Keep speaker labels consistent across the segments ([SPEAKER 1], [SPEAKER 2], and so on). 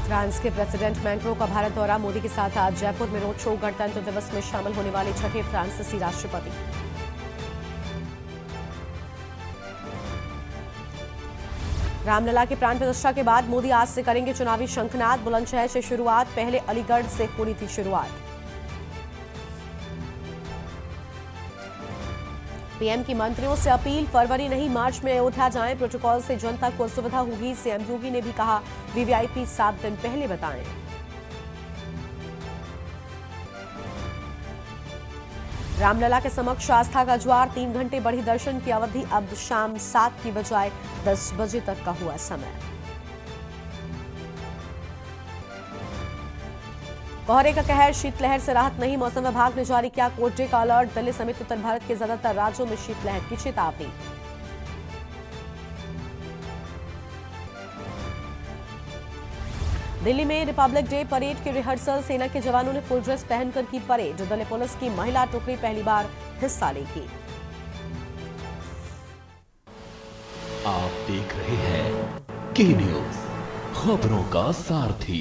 [SPEAKER 1] France के president Macron का भारत दौरा, मोदी के साथ आज जयपुर में रोड शो। गणतंत्र दिवस में शामिल होने वाले छठे फ्रांसीसी राष्ट्रपति। रामलला के प्राण प्रतिष्ठा के बाद मोदी आज से करेंगे चुनावी शंखनाद। बुलंदशहर से शुरुआत, पहले अलीगढ़ से होनी थी शुरुआत। पीएम की मंत्रियों से अपील, फरवरी नहीं मार्च में अयोध्या जाएं, प्रोटोकॉल से जनता को सुविधा होगी। सीएम योगी ने भी कहा वीवीआईपी 7 दिन पहले बताएं। रामलला के समक्ष आस्था का ज्वार, 3 घंटे बढ़ी दर्शन की अवधि। अब शाम 7 की बजाय 10 बजे तक का हुआ समय। कोहरे का कहर, शीतलहर से राहत नहीं। मौसम विभाग ने जारी किया कोटे का अलर्ट। दिल्ली समेत उत्तर भारत के ज्यादातर राज्यों में शीतलहर की चेतावनी। दिल्ली में रिपब्लिक डे परेड की रिहर्सल, सेना के जवानों ने फुल ड्रेस पहनकर की परेड। दिल्ली पुलिस की महिला टुकड़ी पहली बार हिस्सा लेगी।
[SPEAKER 2] आप देख रहे हैं के न्यूज, खबरों का सारथी।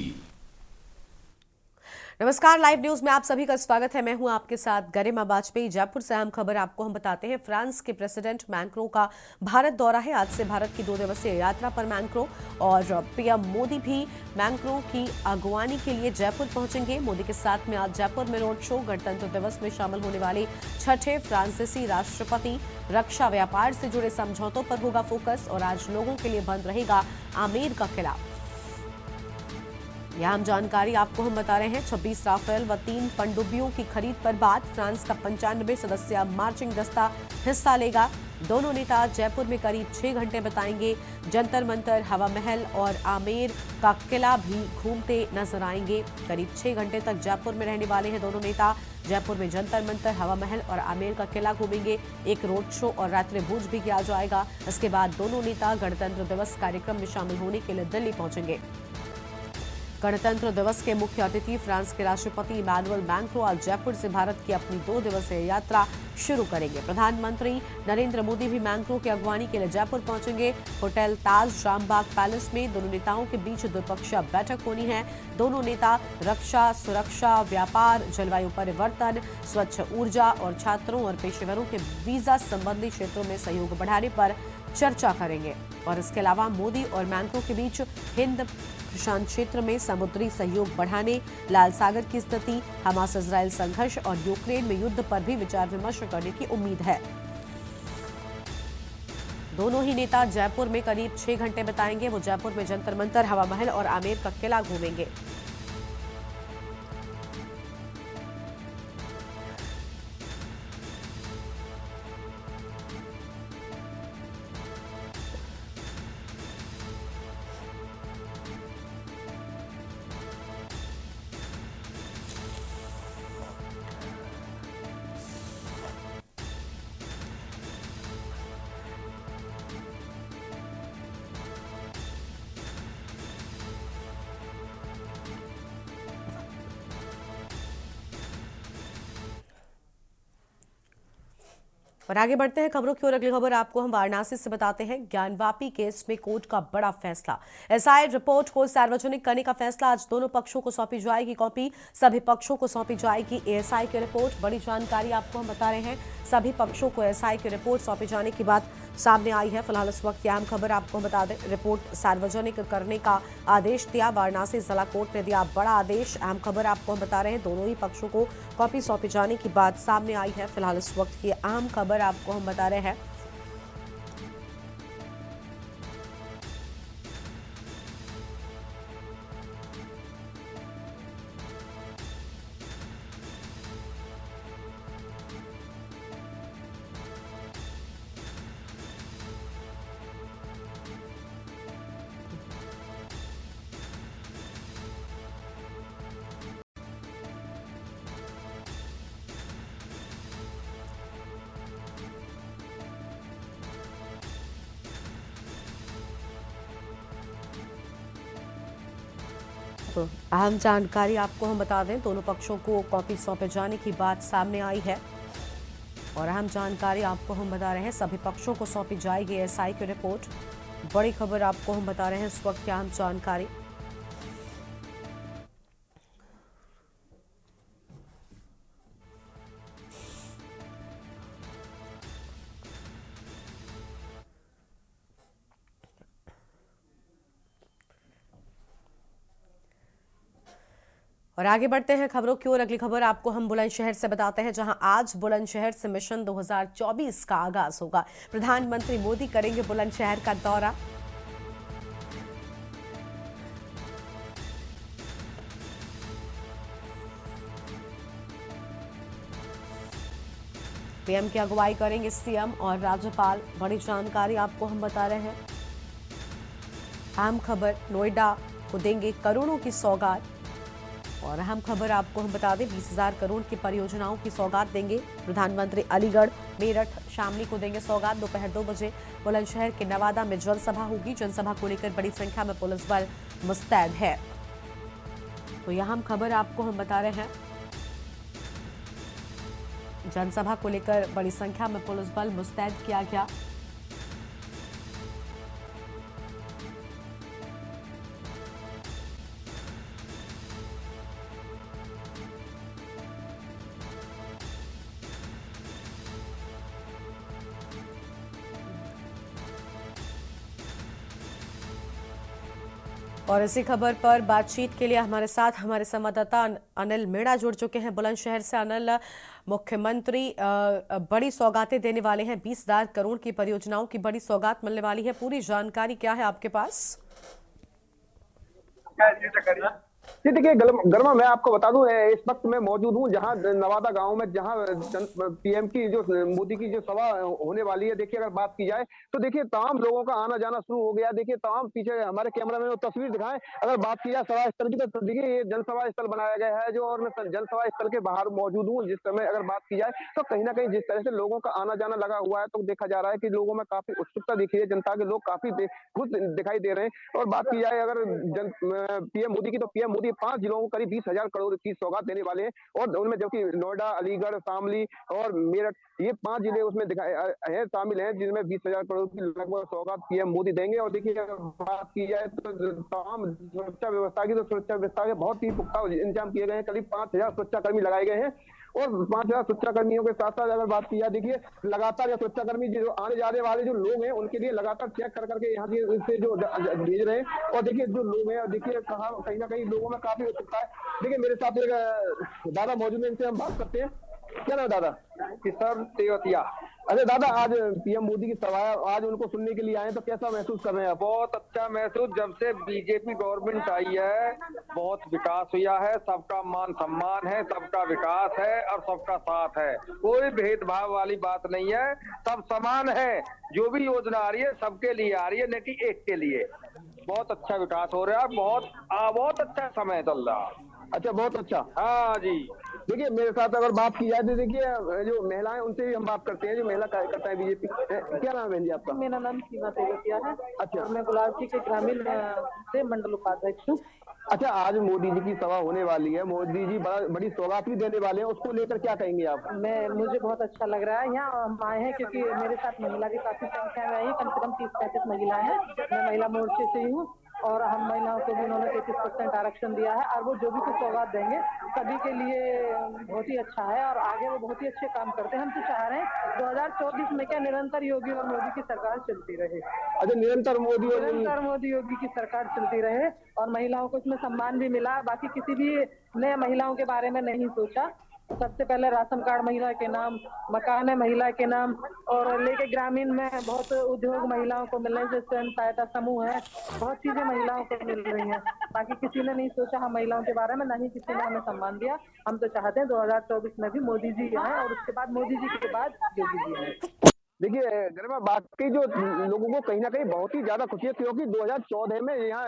[SPEAKER 1] नमस्कार, लाइव न्यूज में आप सभी का स्वागत है। मैं हूं आपके साथ गरिमा वाजपेयी। जयपुर से अहम खबर आपको हम बताते हैं। फ्रांस के प्रेसिडेंट मैक्रों का भारत दौरा है। आज से भारत की 2 दिवसीय यात्रा पर मैक्रों और पीएम मोदी भी मैक्रों की अगवानी के लिए जयपुर पहुंचेंगे। मोदी के साथ में आज जयपुर में रोड शो। गणतंत्र दिवस में शामिल होने वाले छठे फ्रांसीसी राष्ट्रपति। रक्षा व्यापार से जुड़े समझौतों पर होगा फोकस और आज लोगों के लिए बंद रहेगा आमेर का किला। यह हम जानकारी आपको हम बता रहे हैं। 26 राफेल व 3 पनडुब्बियों की खरीद पर बात। फ्रांस का 95 सदस्य मार्चिंग दस्ता हिस्सा लेगा। दोनों नेता जयपुर में करीब 6 घंटे बिताएंगे। जंतर मंतर, हवा महल और आमेर का किला भी घूमते नजर आएंगे। करीब 6 घंटे तक जयपुर में रहने वाले हैं दोनों नेता। जयपुर में जंतर मंतर, हवा महल और आमेर का किला घूमेंगे। एक रोड शो और रात्रि भोज भी किया जाएगा। इसके बाद दोनों नेता गणतंत्र दिवस कार्यक्रम में शामिल होने के लिए दिल्ली पहुंचेंगे। गणतंत्र दिवस के मुख्य अतिथि फ्रांस के राष्ट्रपति इमैनुअल मैक्रों आज जयपुर से भारत की अपनी 2 दिवसीय यात्रा शुरू करेंगे। प्रधानमंत्री नरेंद्र मोदी भी मैक्रों की अगवानी के लिए जयपुर पहुंचेंगे। होटल ताज रामबाग पैलेस में दोनों नेताओं के बीच द्विपक्षीय बैठक होनी है। दोनों नेता रक्षा, सुरक्षा, व्यापार, जलवायु परिवर्तन, स्वच्छ ऊर्जा और छात्रों और पेशेवरों के वीजा संबंधी क्षेत्रों में सहयोग बढ़ाने पर चर्चा करेंगे। और इसके अलावा मोदी और मैक्रों के बीच हिंद प्रशांत क्षेत्र में समुद्री सहयोग बढ़ाने, लाल सागर की स्थिति, हमास इजरायल संघर्ष और यूक्रेन में युद्ध पर भी विचार विमर्श करने की उम्मीद है। दोनों ही नेता जयपुर में करीब 6 घंटे बिताएंगे। वो जयपुर में जंतर मंतर, हवा महल और आमेर का किला घूमेंगे। और आगे बढ़ते हैं खबरों की ओर। अगली खबर आपको हम वाराणसी से बताते हैं। ज्ञानवापी केस में कोर्ट का बड़ा फैसला। एसआई रिपोर्ट को सार्वजनिक करने का फैसला। आज दोनों पक्षों को सौंपी जाएगी कॉपी। सभी पक्षों को सौंपी जाएगी एएसआई की रिपोर्ट। बड़ी जानकारी आपको हम बता रहे हैं। सभी पक्षों को एएसआई की रिपोर्ट सौंपे जाने की बात सामने आई है। फिलहाल इस वक्त की अहम खबर आपको बता दें। रिपोर्ट सार्वजनिक करने का आदेश दिया वाराणसी जिला कोर्ट ने, दिया बड़ा आदेश। अहम खबर आपको हम बता रहे हैं। दोनों ही पक्षों को कॉपी सौंपे जाने की बात सामने आई है। फिलहाल इस वक्त की अहम खबर आपको हम बता रहे हैं। अहम जानकारी आपको हम बता दें। दोनों पक्षों को कॉपी सौंपे जाने की बात सामने आई है और अहम जानकारी आपको हम बता रहे हैं। सभी पक्षों को सौंपी जाएगी एएसआई की रिपोर्ट। बड़ी खबर आपको हम बता रहे हैं इस वक्त की अहम जानकारी। और आगे बढ़ते हैं खबरों की ओर। अगली खबर आपको हम बुलंदशहर से बताते हैं, जहां आज बुलंदशहर से मिशन 2024 का आगाज होगा। प्रधानमंत्री मोदी करेंगे बुलंदशहर का दौरा। पीएम की अगुवाई करेंगे सीएम और राज्यपाल। बड़ी जानकारी आपको हम बता रहे हैं। अहम खबर, नोएडा को देंगे करोड़ों की सौगात। और अहम खबर आपको हम बता दें, 20,000 करोड़ की परियोजनाओं की सौगात देंगे प्रधानमंत्री। अलीगढ़, मेरठ, शामली को देंगे सौगात। दोपहर 2 बजे बुलंदशहर के नवादा में जनसभा होगी। जनसभा को लेकर बड़ी संख्या में पुलिस बल मुस्तैद है। तो यह अहम खबर आपको हम बता रहे हैं। जनसभा को लेकर बड़ी संख्या में पुलिस बल मुस्तैद किया गया। और इसी खबर पर बातचीत के लिए हमारे साथ हमारे संवाददाता अनिल मीणा जुड़ चुके हैं बुलंदशहर से। अनिल, मुख्यमंत्री बड़ी सौगातें देने वाले हैं, 20,000 करोड़ की परियोजनाओं की बड़ी सौगात मिलने वाली है। पूरी जानकारी क्या है आपके पास?
[SPEAKER 3] जी देखिए गर्मा, मैं आपको बता दूं इस वक्त मैं मौजूद हूं जहां नवादा गांव में, जहां पीएम की जो मोदी की जो सभा होने वाली है। देखिए अगर बात की जाए तो देखिए तमाम लोगों का आना जाना शुरू हो गया। देखिए तमाम, पीछे हमारे कैमरा में तस्वीर दिखाएं। अगर बात की जाए सभा स्थल की तो देखिए ये जनसभा स्थल बनाया गया है जो, और मैं जनसभा स्थल के बाहर मौजूद हूँ जिस समय। अगर बात की जाए तो कहीं ना कहीं जिस तरह से लोगों का आना जाना लगा हुआ है तो देखा जा रहा है कि लोगों में काफी उत्सुकता दिखी है। जनता के लोग काफी खुश दिखाई दे रहे हैं। और बात की जाए अगर पीएम मोदी की, तो पीएम मोदी 5 जिलों को करीब 20,000 करोड़ की सौगात देने वाले हैं। और उनमें जबकि नोएडा, अलीगढ़, शामली और मेरठ, ये 5 जिले उसमें दिखाए हैं, शामिल हैं, जिनमें 20,000 करोड़ की लगभग सौगात पीएम मोदी देंगे। और देखिए बात की जाए तो तमाम सुरक्षा व्यवस्था की, तो सुरक्षा व्यवस्था के बहुत ही पुख्ता इंतजाम किए गए हैं। करीब 5,000 सुरक्षाकर्मी लगाए गए हैं। और 5,000 सुरक्षाकर्मियों के साथ साथ अगर बात की जाए, देखिए लगातार सुरक्षाकर्मी जो आने जाने वाले जो लोग हैं उनके लिए लगातार चेक कर करके यहाँ से जो भेज रहे हैं। और देखिए जो लोग हैं, देखिए कहीं ना कहीं लोगों में काफी उत्सुकता है। देखिए मेरे साथ एक दादा मौजूद है, इनसे हम बात करते हैं। क्या नाम दादा? किशोर तेवतिया। अरे दादा, आज पीएम मोदी की सभा है, आज उनको सुनने के लिए आए तो कैसा महसूस कर रहे हैं आप?
[SPEAKER 4] बहुत अच्छा महसूस। जब से बीजेपी गवर्नमेंट आई है बहुत विकास हुआ है। सबका मान सम्मान है, सबका विकास है और सबका साथ है। कोई भेदभाव वाली बात नहीं है, सब समान है। जो भी योजना आ रही है सबके लिए आ रही है, न कि एक के लिए। बहुत अच्छा विकास हो रहा है। बहुत अच्छा समय चल रहा।
[SPEAKER 3] अच्छा, बहुत अच्छा।
[SPEAKER 4] हाँ जी।
[SPEAKER 3] देखिए मेरे साथ अगर बात की जाए तो देखिए जो महिलाएं, उनसे भी हम बात करते हैं, जो महिला कार्यकर्ता है बीजेपी। क्या नाम है बहन जी आपका?
[SPEAKER 5] मेरा नाम सीमा तेवतिया है।
[SPEAKER 3] अच्छा।
[SPEAKER 5] और मैं गुलाबजी के ग्रामीण से मंडल उपाध्यक्ष हूँ।
[SPEAKER 3] अच्छा, आज मोदी जी की सभा होने वाली है, मोदी जी बड़ी सौगात भी देने वाले हैं, उसको लेकर क्या कहेंगे आप?
[SPEAKER 5] मुझे बहुत अच्छा लग रहा है। यहाँ हम आए हैं क्योंकि मेरे साथ महिला की काफी संख्या में आई है, कम से कम 30-35 महिलाएं हैं। मैं महिला मोर्चे से ही हूँ और हम महिलाओं को भी उन्होंने 33% आरक्षण दिया है। और वो जो भी कुछ सौगात देंगे सभी के लिए बहुत ही अच्छा है और आगे वो बहुत ही अच्छे काम करते हैं। हम तो चाह रहे हैं 2024 में क्या निरंतर योगी और मोदी की सरकार चलती रहे।
[SPEAKER 3] अच्छा, निरंतर मोदी
[SPEAKER 5] योगी की सरकार चलती रहे और महिलाओं को इसमें सम्मान भी मिला। बाकी किसी भी ने महिलाओं के बारे में नहीं सोचा। सबसे पहले राशन कार्ड महिला के नाम, मकान है महिला के नाम, और लेके ग्रामीण में बहुत उद्योग महिलाओं को मिल रहे हैं, जैसे स्वयं सहायता समूह है, बहुत चीजें महिलाओं को मिल रही हैं। बाकी किसी ने नहीं सोचा हम महिलाओं के बारे में, ना ही किसी ने हमें सम्मान दिया। हम तो चाहते हैं 2024 में भी मोदी जी आए और उसके बाद मोदी जी के बाद योगी जी आए।
[SPEAKER 3] देखिए गरिमा, बाकी जो लोगों को कहीं ना कहीं बहुत ही ज्यादा खुशी है, क्योंकि 2014 में यहाँ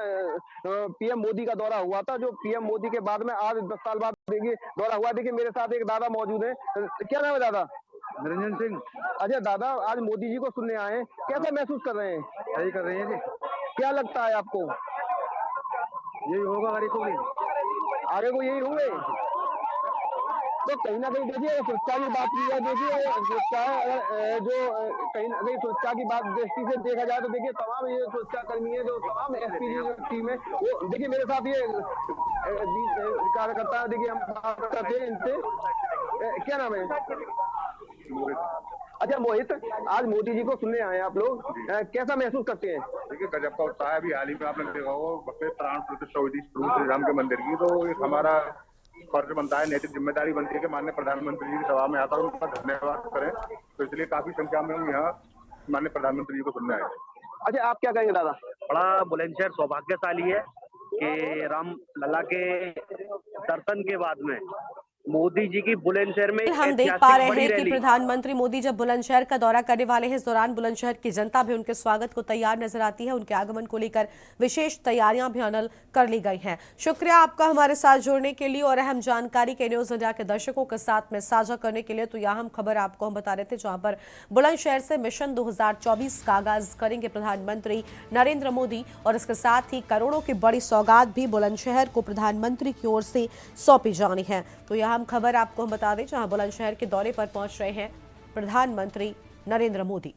[SPEAKER 3] पीएम मोदी का दौरा हुआ था, जो पीएम मोदी के बाद में आज 10 साल बाद देखिए दौरा हुआ। देखिए मेरे साथ एक दादा मौजूद है। क्या नाम है दादा?
[SPEAKER 4] निरंजन सिंह।
[SPEAKER 3] अच्छा दादा, आज मोदी जी को सुनने आए हैं, कैसा महसूस कर रहे हैं?
[SPEAKER 4] सही कर रहे हैं जी।
[SPEAKER 3] क्या लगता है आपको?
[SPEAKER 4] यही होगा आगे को भी,
[SPEAKER 3] आगे को यही होंगे। तो कहीं ना कहीं देखिए सुरक्षा की बात की जाए, देखिए सुरक्षा जो कहीं ना कहीं सुरक्षा की बात दृष्टि से देखा जाए तो देखिए तमाम ये सुरक्षा कर्मी है, जो तमाम एसपी जो टीम है, वो देखिए मेरे साथ ये कार्यकर्ता, देखिए हम बात करते हैं इनसे। क्या नाम है? अच्छा मोहित, आज मोदी जी को सुनने आए हैं आप लोग, कैसा महसूस करते हैं?
[SPEAKER 6] देखिए गजब का उत्साह है। अभी हाल ही में आपने देखा होगा प्राण प्रतिष्ठा हुई थी प्रभु श्री राम के मंदिर की, तो एक हमारा फर्ज बनता है, नैतिक जिम्मेदारी बनती है कि माननीय प्रधानमंत्री जी की सभा में आकर उनका धन्यवाद करें। तो इसलिए काफी संख्या में हम यहाँ माननीय प्रधानमंत्री जी को सुनने आए।
[SPEAKER 3] अच्छा, आप क्या कहेंगे दादा?
[SPEAKER 7] बड़ा बुलंदशहर सौभाग्यशाली है कि राम लला के दर्शन के बाद में मोदी जी की बुलंदशहर में
[SPEAKER 1] हम देख पा रहे हैं कि प्रधानमंत्री मोदी जब बुलंदशहर का दौरा करने वाले हैं, इस दौरान बुलंदशहर की जनता भी उनके स्वागत को तैयार नजर आती है। उनके आगमन को लेकर विशेष तैयारियां भी अनल कर ली गई हैं। शुक्रिया आपका हमारे साथ जुड़ने के लिए और अहम जानकारी के न्यूज इंडिया के दर्शकों के साथ में साझा करने के लिए। तो यहाँ हम खबर आपको हम बता रहे थे, जहां पर बुलंदशहर से मिशन 2024 का आगाज करेंगे प्रधानमंत्री नरेंद्र मोदी और इसके साथ ही करोड़ों की बड़ी सौगात भी बुलंदशहर को प्रधानमंत्री की ओर से सौंपी जानी है। तो यहाँ हम खबर आपको हम बता दें, जहां बुलंदशहर के दौरे पर पहुंच रहे हैं प्रधानमंत्री नरेंद्र मोदी।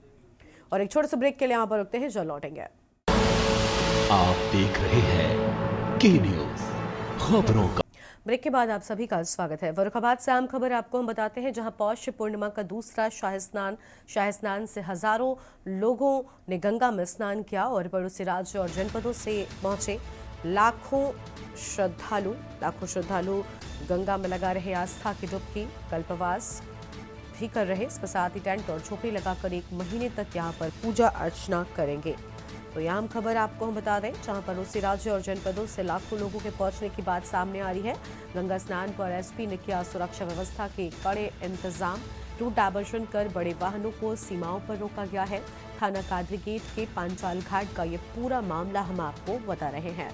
[SPEAKER 1] और एक छोटे से ब्रेक के लिए यहां पर रुकते हैं, जल्द लौटेंगे।
[SPEAKER 2] आप देख रहे हैं के न्यूज खबरों का।
[SPEAKER 1] ब्रेक के बाद आप सभी का स्वागत है। फर्रुखाबाद से आम खबर आपको हम बताते हैं, जहां पौष पूर्णिमा का दूसरा शाही स्नान से हजारों लोगों ने गंगा में स्नान किया और पड़ोसी राज्य और जनपदों से पहुंचे लाखों श्रद्धालु गंगा में लगा रहे आस्था की डुबकी, कल्पवास भी कर रहे। इसके साथ ही टेंट और झोपड़ी लगाकर 1 महीने तक यहाँ पर पूजा अर्चना करेंगे। तो यहाँ हम खबर आपको हम बता दें, जहाँ पड़ोसी राज्य और जनपदों से लाखों लोगों के पहुंचने की बात सामने आ रही है। गंगा स्नान पर एसपी ने किया सुरक्षा व्यवस्था के कड़े इंतजाम। रूट डायवर्जन कर बड़े वाहनों को सीमाओं पर रोका गया है। थाना कादरी गेट के पांचाल घाट का ये पूरा मामला हम आपको बता रहे हैं।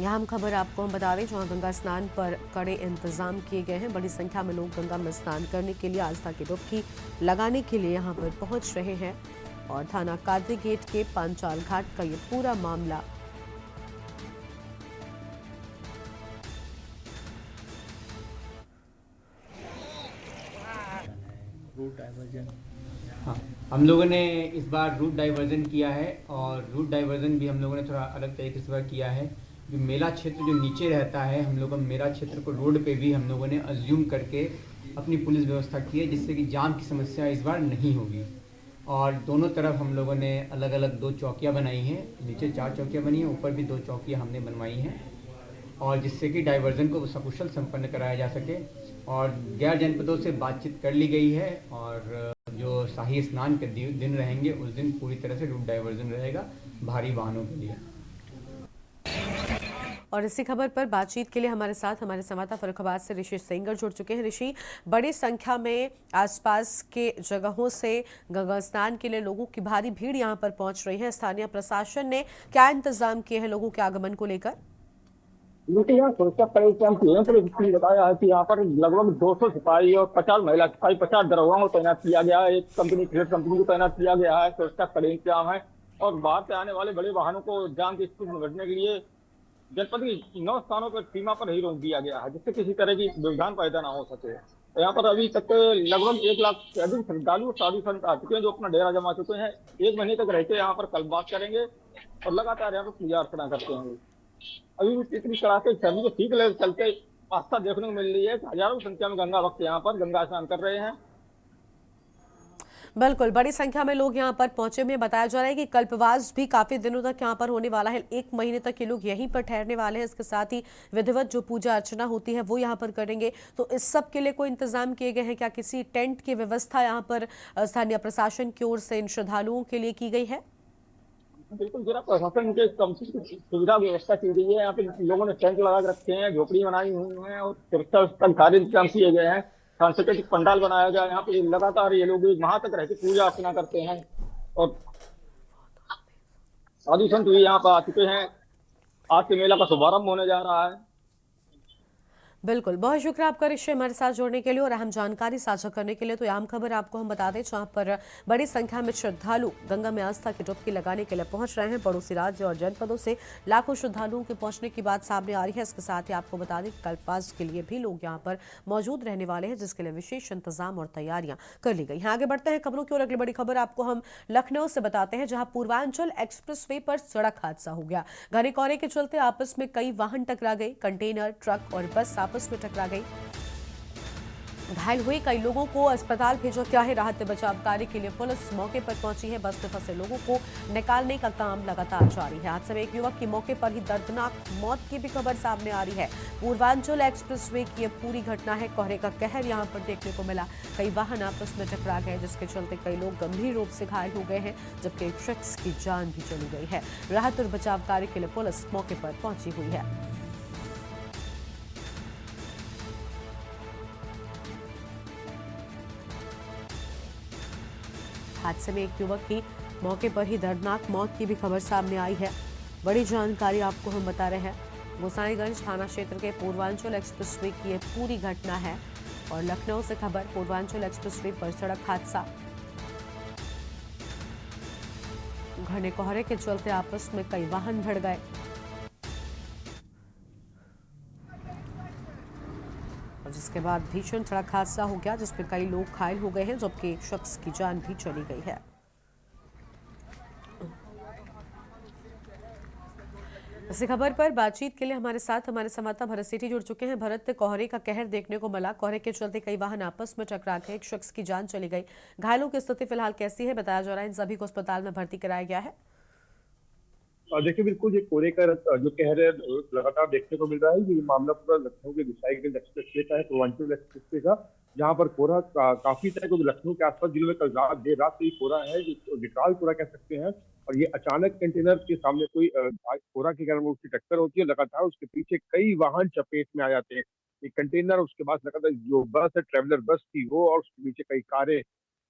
[SPEAKER 1] यहाँ हम खबर आपको हम बता दें, जहाँ गंगा स्नान पर कड़े इंतजाम किए गए हैं। बड़ी संख्या में लोग गंगा में स्नान करने के लिए, आस्था की डुबकी लगाने के लिए यहाँ पर पहुंच रहे हैं और थाना कादरी गेट के पांचाल घाट का ये पूरा मामला
[SPEAKER 8] रूट डाइवर्जन, हाँ, हम लोगों ने इस बार रूट डाइवर्जन किया है और रूट डाइवर्जन भी हम लोगों ने थोड़ा अलग तरीके से किया है। जो मेला क्षेत्र जो नीचे रहता है, हम लोग मेला क्षेत्र को रोड पे भी हम लोगों ने अज्यूम करके अपनी पुलिस व्यवस्था की है, जिससे कि जाम की समस्या इस बार नहीं होगी। और दोनों तरफ हम लोगों ने अलग अलग 2 चौकियाँ बनाई हैं। नीचे 4 चौकियाँ बनी हैं, ऊपर भी 2 चौकियाँ हमने बनवाई हैं, और जिससे कि डाइवर्जन को सकुशल संपन्न कराया जा सके। और गैर जनपदों से बातचीत कर ली गई है और जो शाही स्नान के दिन रहेंगे उस दिन पूरी तरह से रूट डाइवर्जन रहेगा भारी वाहनों के लिए।
[SPEAKER 1] और इसी खबर पर बातचीत के लिए हमारे साथ हमारे संवाददाता फर्रुखाबाद से ऋषि सेंगर जुड़ चुके हैं। ऋषि, बड़ी संख्या में आसपास के जगहों से गंगा स्नान के लिए लोगों की भारी भीड़ यहां पर पहुंच रही है। स्थानीय प्रशासन ने क्या इंतजाम किए हैं लोगों के आगमन को लेकर?
[SPEAKER 3] देखिए, यहाँ सुरक्षा परिचालन बताया है कि यहाँ पर लगभग 200 सिपाही और 50 महिला सिपाही, 50 दरोगा को तैनात किया गया है। एक कंपनी को तैनात किया गया है। सुरक्षा कड़े इंतजाम है और बाहर से आने वाले बड़े वाहनों को जाम की स्थिति में निपटने के लिए जनपद की 9 स्थानों पर सीमा पर ही रोक दिया गया है, जिससे किसी तरह की व्यवधान पैदा ना हो सके। तो यहाँ पर अभी तक लगभग 1 लाख से अधिक श्रद्धालु साधु संत आ चुके हैं, जो अपना डेरा जमा चुके हैं। 1 महीने तक रहते यहाँ पर कल्पवास करेंगे और लगातार यहाँ पर पूजा अर्चना करते हैं। अभी भी इतनी कड़ाके सर्दी को ठीक ले चलते आस्था देखने को मिल रही है। हजारों की संख्या में गंगा भक्त यहाँ पर गंगा स्नान कर रहे हैं।
[SPEAKER 1] बिल्कुल, बड़ी संख्या में लोग यहाँ पर पहुंचे हुए। बताया जा रहा है कि कल्पवास भी काफी दिनों तक यहाँ पर होने वाला है। 1 महीने तक ये लोग यहीं पर ठहरने वाले हैं। इसके साथ ही विधिवत जो पूजा अर्चना होती है वो यहाँ पर करेंगे। तो इस सब के लिए कोई इंतजाम किए गए हैं क्या? किसी टेंट की व्यवस्था यहाँ पर स्थानीय प्रशासन की ओर से इन श्रद्धालुओं के लिए की गई है?
[SPEAKER 3] बिल्कुल, जिला प्रशासन के सुविधा व्यवस्था की गई है। यहाँ पे लोगों ने टेंट लगा के रखे हैं, झोपड़ी बनाई हुई है और सुरक्षा सारे इंतजाम किए गए हैं। सांस्कृतिक पंडाल बनाया गया है। यहाँ पे लगातार ये लोग 1 माह तक रहकर पूजा अर्चना करते हैं और साधु संत भी यहाँ पर आ चुके हैं। आज से मेला का शुभारंभ होने जा रहा है।
[SPEAKER 1] बिल्कुल, बहुत शुक्रिया आपका ऋषि हमारे साथ जोड़ने के लिए और अहम जानकारी साझा करने के लिए। तो आम खबर आपको हम बता दें, जहां पर बड़ी संख्या में श्रद्धालु गंगा में आस्था की डुबकी लगाने के लिए पहुंच रहे हैं। पड़ोसी राज्य और जनपदों से लाखों श्रद्धालुओं के पहुंचने की बात सामने आ रही है। इसके साथ ही आपको बता दें, कल्पवास के लिए भी लोग यहाँ पर मौजूद रहने वाले हैं, जिसके लिए विशेष इंतजाम और तैयारियां कर ली गई हैं। आगे बढ़ते हैं खबरों की ओर। अगली बड़ी खबर आपको हम लखनऊ से बताते हैं, जहां पूर्वांचल एक्सप्रेसवे पर सड़क हादसा हो गया। घने कोहरे के चलते आपस में कई वाहन टकरा गए। कंटेनर, ट्रक और बस आपस में टकरा गई। घायल हुए कई लोगों को अस्पताल भेजा गया है। राहत बचाव कार्य के लिए पुलिस मौके पर पहुंची है। बस में फंसे लोगों को निकालने का काम लगातार जारी है। हादसे में एक युवक की मौके पर ही दर्दनाक मौत की भी खबर सामने आ रही है। पूर्वांचल एक्सप्रेसवे की यह पूरी घटना है। कोहरे का कहर यहां पर देखने को मिला। कई वाहन आपस में टकरा गए, जिसके चलते कई लोग गंभीर रूप से घायल हो गए हैं, जबकि एक शख्स की जान भी चली गई है। राहत और बचाव कार्य के लिए पुलिस मौके पर पहुंची हुई है। हादसे में एक युवक की मौके पर ही दर्दनाक मौत की भी खबर सामने आई है। बड़ी जानकारी आपको हम बता रहे हैं। गोसाईगंज थाना क्षेत्र के पूर्वांचल एक्सप्रेसवे की यह पूरी घटना है। और लखनऊ से खबर, पूर्वांचल एक्सप्रेसवे पर सड़क हादसा। घने कोहरे के चलते आपस में कई वाहन भिड़ गए। और जिसके बाद भीषण सड़क हादसा हो गया, जिसमें कई लोग घायल हो गए हैं, जबकि एक शख्स की जान भी चली गई है। इसी खबर पर बातचीत के लिए हमारे साथ हमारे संवाददाता भरत सेठी जुड़ चुके हैं। भरत, कोहरे का कहर देखने को मिला। कोहरे के चलते कई वाहन आपस में टकरा गए, एक शख्स की जान चली गई। घायलों की स्थिति फिलहाल कैसी है? बताया जा रहा है इन सभी को अस्पताल में भर्ती कराया गया है।
[SPEAKER 6] देखिए, बिल्कुल ये कोहरे का जो कहर है लगातार देखने को मिल रहा है। ये मामला पूरा लखनऊ के गोसाईगंज एक्सप्रेसवे का है, पूर्वांचल एक्सप्रेसवे का, जहां पर कोहरा काफी था। क्योंकि लखनऊ के आसपास जिलों में कल रात देर रात से ही कोहरा है, जो विकराल कोहरा कह सकते हैं। और ये अचानक कंटेनर के सामने कोई कोहरा के कारण उसकी टक्कर होती है। लगातार उसके पीछे कई वाहन चपेट में आ जाते हैं। एक कंटेनर, उसके बाद लगातार जो बस है, ट्रेवलर बस थी वो, और उसके पीछे कई कारें।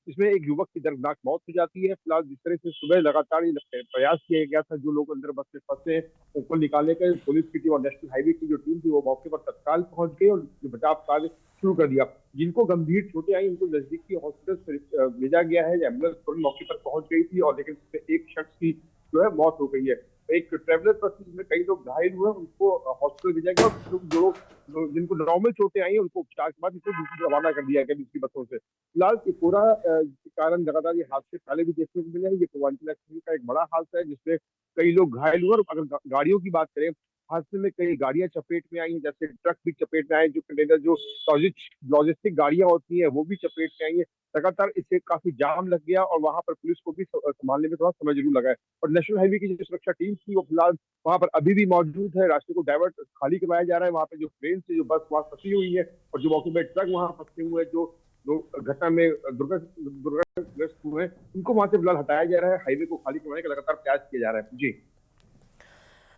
[SPEAKER 6] इसमें एक युवक की दर्दनाक मौत हो जाती है। फिलहाल जिस तरह से सुबह लगातार ये प्रयास किया गया था, जो लोग अंदर बस में फंसे हैं उनको निकालने का, पुलिस की टीम और नेशनल हाईवे की जो टीम थी वो मौके पर तत्काल पहुंच गई और बचाव कार्य शुरू कर दिया। जिनको गंभीर चोटें आई उनको नजदीकी हॉस्पिटल भेजा गया है। एम्बुलेंस तुरंत मौके पर पहुंच गई थी, और लेकिन उसमें एक शख्स की जो है मौत हो गई है। एक ट्रेवलर बस जिसमें कई लोग घायल हुए, उनको हॉस्पिटल भेजा गया, और जो लोग जिनको नॉर्मल चोटें आई हैं उनको उपचार के बाद इनको दूसरी रवाना कर दिया गया दूसरी बसों से। फिलहाल ये पूरा के कारण लगातार ये हादसे पहले भी देखने को मिले हैं। ये पूर्वांचल एक्सप्रेस का एक बड़ा हादसा है, जिसमें कई लोग घायल हुए। और अगर गाड़ियों की बात करें, हादसे में कई गाड़ियां चपेट में आई हैं, जैसे ट्रक भी चपेट में आए, जो कंटेनर जो लॉजिस्टिक गाड़ियां होती हैं वो भी चपेट में आई है। लगातार इससे काफी जाम लग गया, और वहां पर पुलिस को भी संभालने में थोड़ा समय जरूर लगा है। और नेशनल हाईवे की जो सुरक्षा टीम थी वो फिलहाल वहां पर अभी भी मौजूद है। रास्ते को डाइवर्ट खाली करवाया जा रहा है। वहां पे जो ट्रेन से जो बस वहां फंसी हुई है, और जो मौके पर ट्रक वहां फंसे हुए हैं, जो घटना में दुर्घटनाग्रस्त हुए हैं, उनको वहां से फिलहाल हटाया जा रहा है। हाईवे को खाली करवाने का लगातार प्रयास किया जा रहा है। जी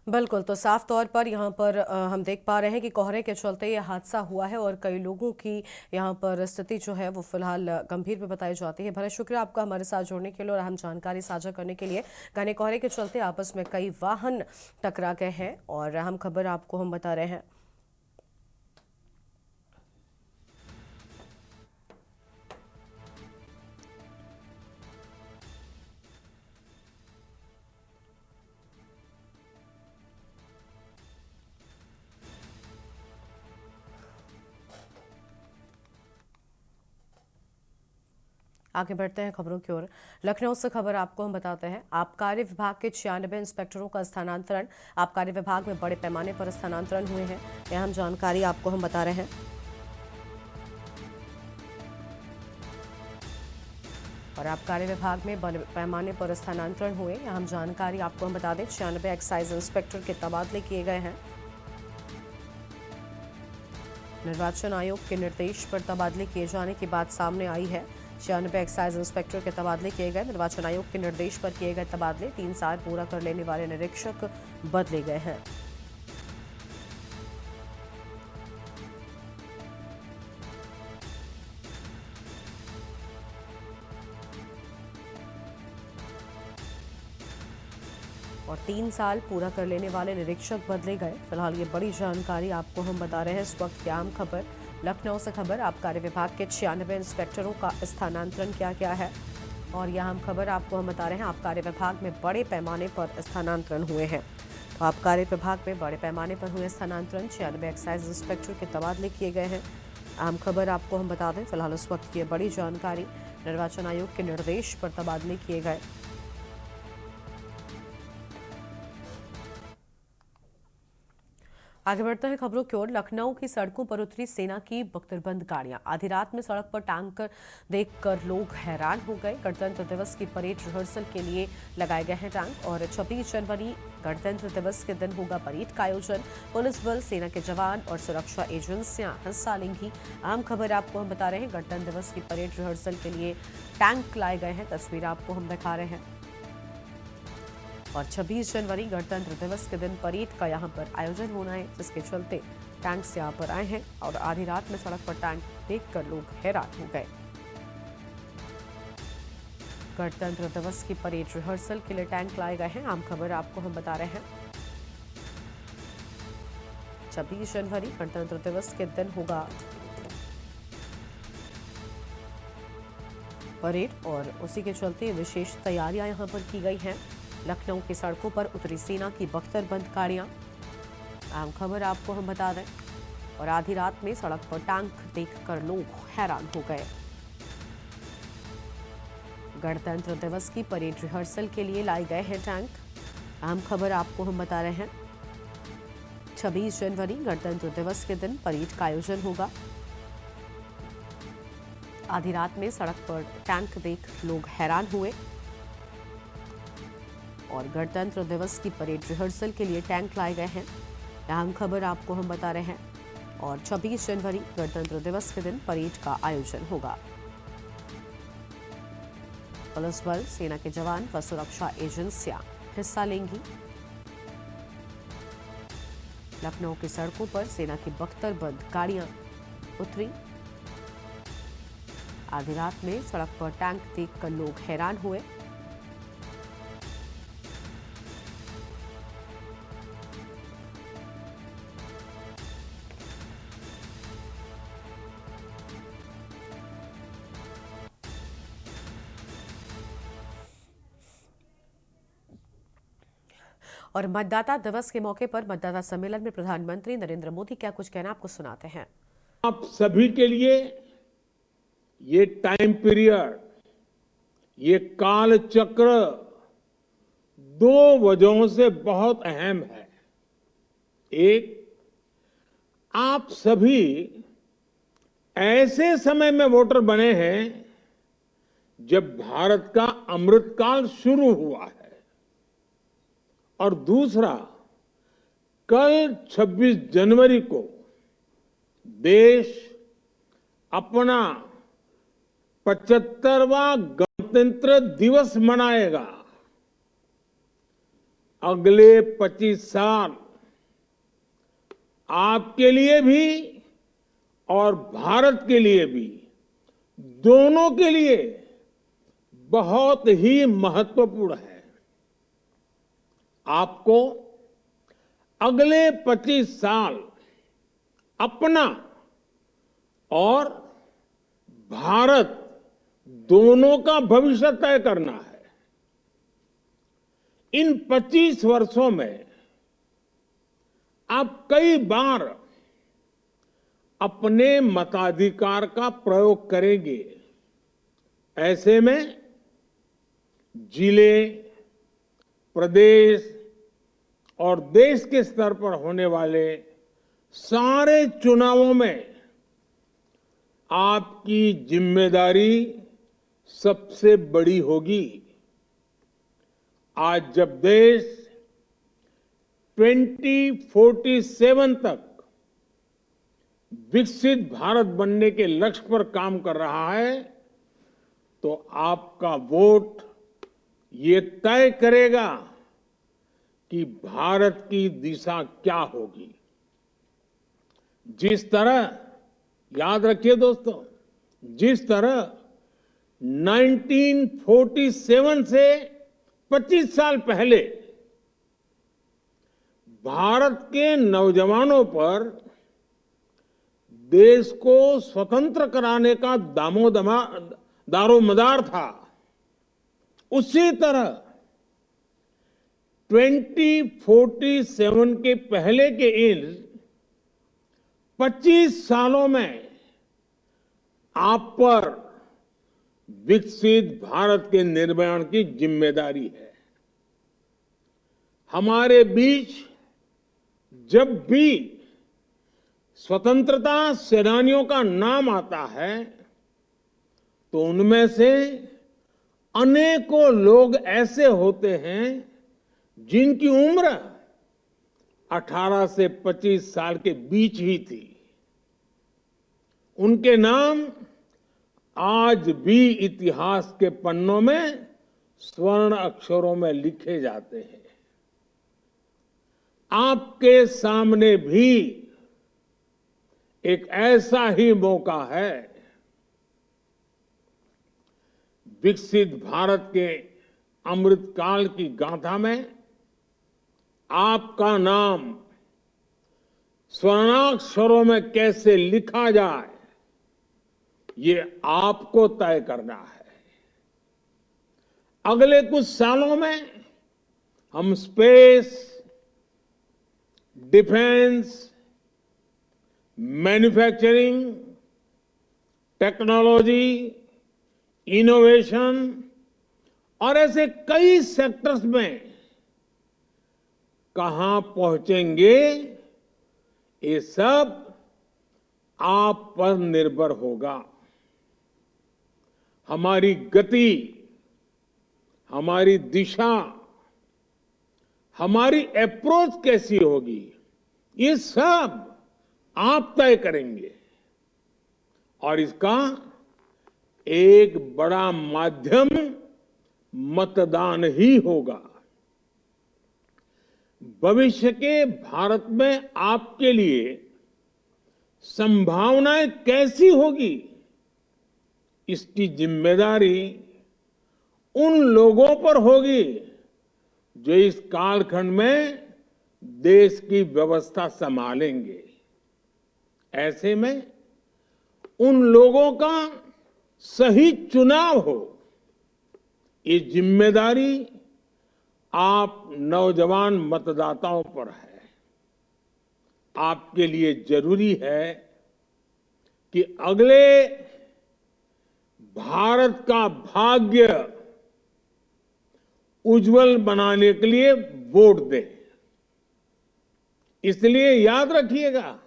[SPEAKER 1] बिल्कुल, तो साफ तौर पर यहाँ पर हम देख पा रहे हैं कि कोहरे के चलते ये हादसा हुआ है और कई लोगों की यहाँ पर स्थिति जो है वो फिलहाल गंभीर में बताई जाती है। बहुत शुक्रिया आपका हमारे साथ जुड़ने के लिए और अहम जानकारी साझा करने के लिए। घने कोहरे के चलते आपस में कई वाहन टकरा गए हैं और अहम खबर आपको हम बता रहे हैं। आगे बढ़ते हैं खबरों की ओर। लखनऊ से खबर आपको हम बताते हैं। आबकारी विभाग के 96 इंस्पेक्टरों का स्थानांतरण। आबकारी विभाग में बड़े पैमाने पर स्थानांतरण हुए हैं, यह हम जानकारी आपको हम बता रहे हैं। और आबकारी विभाग में बड़े पैमाने पर स्थानांतरण हुए, यह हम जानकारी आपको हम बता दें। 96 एक्साइज इंस्पेक्टर के तबादले किए गए हैं। निर्वाचन आयोग के निर्देश पर तबादले किए जाने की बात सामने आई है। 96 एक्साइज इंस्पेक्टर के तबादले किए गए। निर्वाचन आयोग के निर्देश पर किए गए तबादले। 3 साल पूरा कर लेने वाले निरीक्षक बदले गए हैं। और 3 साल पूरा कर लेने वाले निरीक्षक बदले गए। फिलहाल ये बड़ी जानकारी आपको हम बता रहे हैं। इस वक्त की आम खबर लखनऊ से खबर। आबकारी विभाग के 96 इंस्पेक्टरों का स्थानांतरण किया गया है और यह हम खबर आपको हम बता रहे हैं। आबकारी विभाग में बड़े पैमाने पर स्थानांतरण हुए हैं। तो आबकारी विभाग में बड़े पैमाने पर हुए स्थानांतरण। 96 एक्साइज इंस्पेक्टर के तबादले किए गए हैं। आम खबर आपको हम बता दें। फिलहाल इस वक्त की बड़ी जानकारी, निर्वाचन आयोग के निर्देश पर तबादले किए गए। आगे बढ़ते हैं खबरों की ओर। लखनऊ की सड़कों पर उतरी सेना की बख्तरबंद गाड़ियां। आधी रात में सड़क पर टैंकर देखकर लोग हैरान हो गए। गणतंत्र दिवस की परेड रिहर्सल के लिए लगाए गए हैं टैंक और 26 जनवरी गणतंत्र दिवस के दिन होगा परेड का आयोजन। पुलिस बल, सेना के जवान और सुरक्षा एजेंसियां हिस्सा लेंगी। अहम खबर आपको हम बता रहे हैं, गणतंत्र दिवस की परेड रिहर्सल के लिए टैंक लाए गए हैं। तस्वीर आपको हम दिखा रहे हैं और 26 जनवरी गणतंत्र दिवस के दिन परेड का यहां पर आयोजन होना है, जिसके चलते टैंक्स यहां पर आए हैं और आधी रात में सड़क पर टैंक देखकर लोग हैरान हो गए। गणतंत्र दिवस की परेड रिहर्सल के लिए टैंक लाए गए हैं। आम खबर आपको हम बता रहे हैं, 26 जनवरी गणतंत्र दिवस के दिन होगा परेड और उसी के चलते विशेष तैयारियां यहां पर की गई हैं। लखनऊ की सड़कों पर उतरी सेना की बख्तरबंद गाड़ियां। अहम खबर आपको हम बता दें और आधी रात में सड़क पर टैंक देखकर लोग हैरान हो गए। गणतंत्र दिवस की परेड रिहर्सल के लिए लाए गए हैं टैंक। अहम खबर आपको हम बता रहे हैं, 26 जनवरी गणतंत्र दिवस के दिन परेड का आयोजन होगा। आधी रात में सड़क पर टैंक देख लोग हैरान हुए और गणतंत्र दिवस की परेड रिहर्सल के लिए टैंक लाए गए हैं। अहम खबर आपको हम बता रहे हैं और 26 जनवरी गणतंत्र दिवस के दिन परेड का आयोजन होगा। पुलिस बल, सेना के जवान व सुरक्षा एजेंसियां हिस्सा लेंगी। लखनऊ की सड़कों पर सेना की बख्तरबंद गाड़ियां उतरी। आधी रात में सड़क पर टैंक देखकर लोग हैरान हुए। और मतदाता दिवस के मौके पर मतदाता सम्मेलन में प्रधानमंत्री नरेंद्र मोदी क्या कुछ कहना, आपको सुनाते हैं।
[SPEAKER 9] आप सभी के लिए ये टाइम पीरियड, ये काल चक्र दो वजहों से बहुत अहम है। एक, आप सभी ऐसे समय में वोटर बने हैं जब भारत का अमृतकाल शुरू हुआ है और दूसरा, कल 26 जनवरी को देश अपना 75वां गणतंत्र दिवस मनाएगा। अगले 25 साल आपके लिए भी और भारत के लिए भी, दोनों के लिए बहुत ही महत्वपूर्ण है। आपको अगले 25 साल अपना और भारत दोनों का भविष्य तय करना है। इन 25 वर्षों में आप कई बार अपने मताधिकार का प्रयोग करेंगे। ऐसे में जिले, प्रदेश और देश के स्तर पर होने वाले सारे चुनावों में आपकी जिम्मेदारी सबसे बड़ी होगी। आज जब देश 2047 तक विकसित भारत बनने के लक्ष्य पर काम कर रहा है, तो आपका वोट ये तय करेगा कि भारत की दिशा क्या होगी। जिस तरह, याद रखिए दोस्तों, जिस तरह 1947 से 25 साल पहले भारत के नौजवानों पर देश को स्वतंत्र कराने का दारोमदार था, उसी तरह 2047 के पहले के इन 25 सालों में आप पर विकसित भारत के निर्माण की जिम्मेदारी है। हमारे बीच जब भी स्वतंत्रता सेनानियों का नाम आता है तो उनमें से अनेकों लोग ऐसे होते हैं जिनकी उम्र 18 से 25 साल के बीच ही थी। उनके नाम आज भी इतिहास के पन्नों में स्वर्ण अक्षरों में लिखे जाते हैं। आपके सामने भी एक ऐसा ही मौका है। विकसित भारत के अमृत काल की गाथा में आपका नाम स्वर्णाक्षरों में कैसे लिखा जाए, ये आपको तय करना है। अगले कुछ सालों में हम space, defence, manufacturing, technology, innovation और ऐसे कई सेक्टर्स में कहां पहुंचेंगे, ये सब आप पर निर्भर होगा। हमारी गति, हमारी दिशा, हमारी अप्रोच कैसी होगी, ये सब आप तय करेंगे और इसका एक बड़ा माध्यम मतदान ही होगा। भविष्य के भारत में आपके लिए संभावनाएं कैसी होगी, इसकी जिम्मेदारी उन लोगों पर होगी जो इस कालखंड में देश की व्यवस्था संभालेंगे। ऐसे में उन लोगों का सही चुनाव हो, ये जिम्मेदारी आप नौजवान मतदाताओं पर है। आपके लिए जरूरी है कि अगले भारत का भाग्य उज्जवल बनाने के लिए वोट दें। इसलिए याद रखिएगा,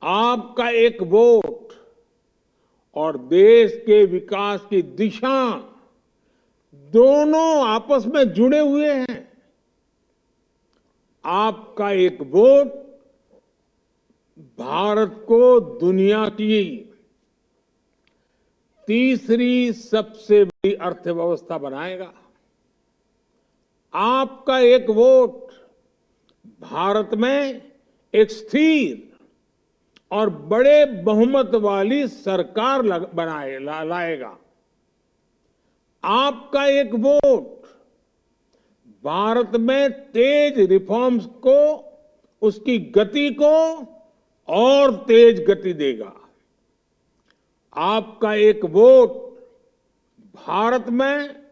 [SPEAKER 9] आपका एक वोट और देश के विकास की दिशा दोनों आपस में जुड़े हुए हैं। आपका एक वोट भारत को दुनिया की तीसरी सबसे बड़ी अर्थव्यवस्था बनाएगा। आपका एक वोट भारत में एक स्थिर और बड़े बहुमत वाली सरकार लाएगा। आपका एक वोट भारत में तेज रिफॉर्म्स को, उसकी गति को और तेज गति देगा। आपका एक वोट भारत में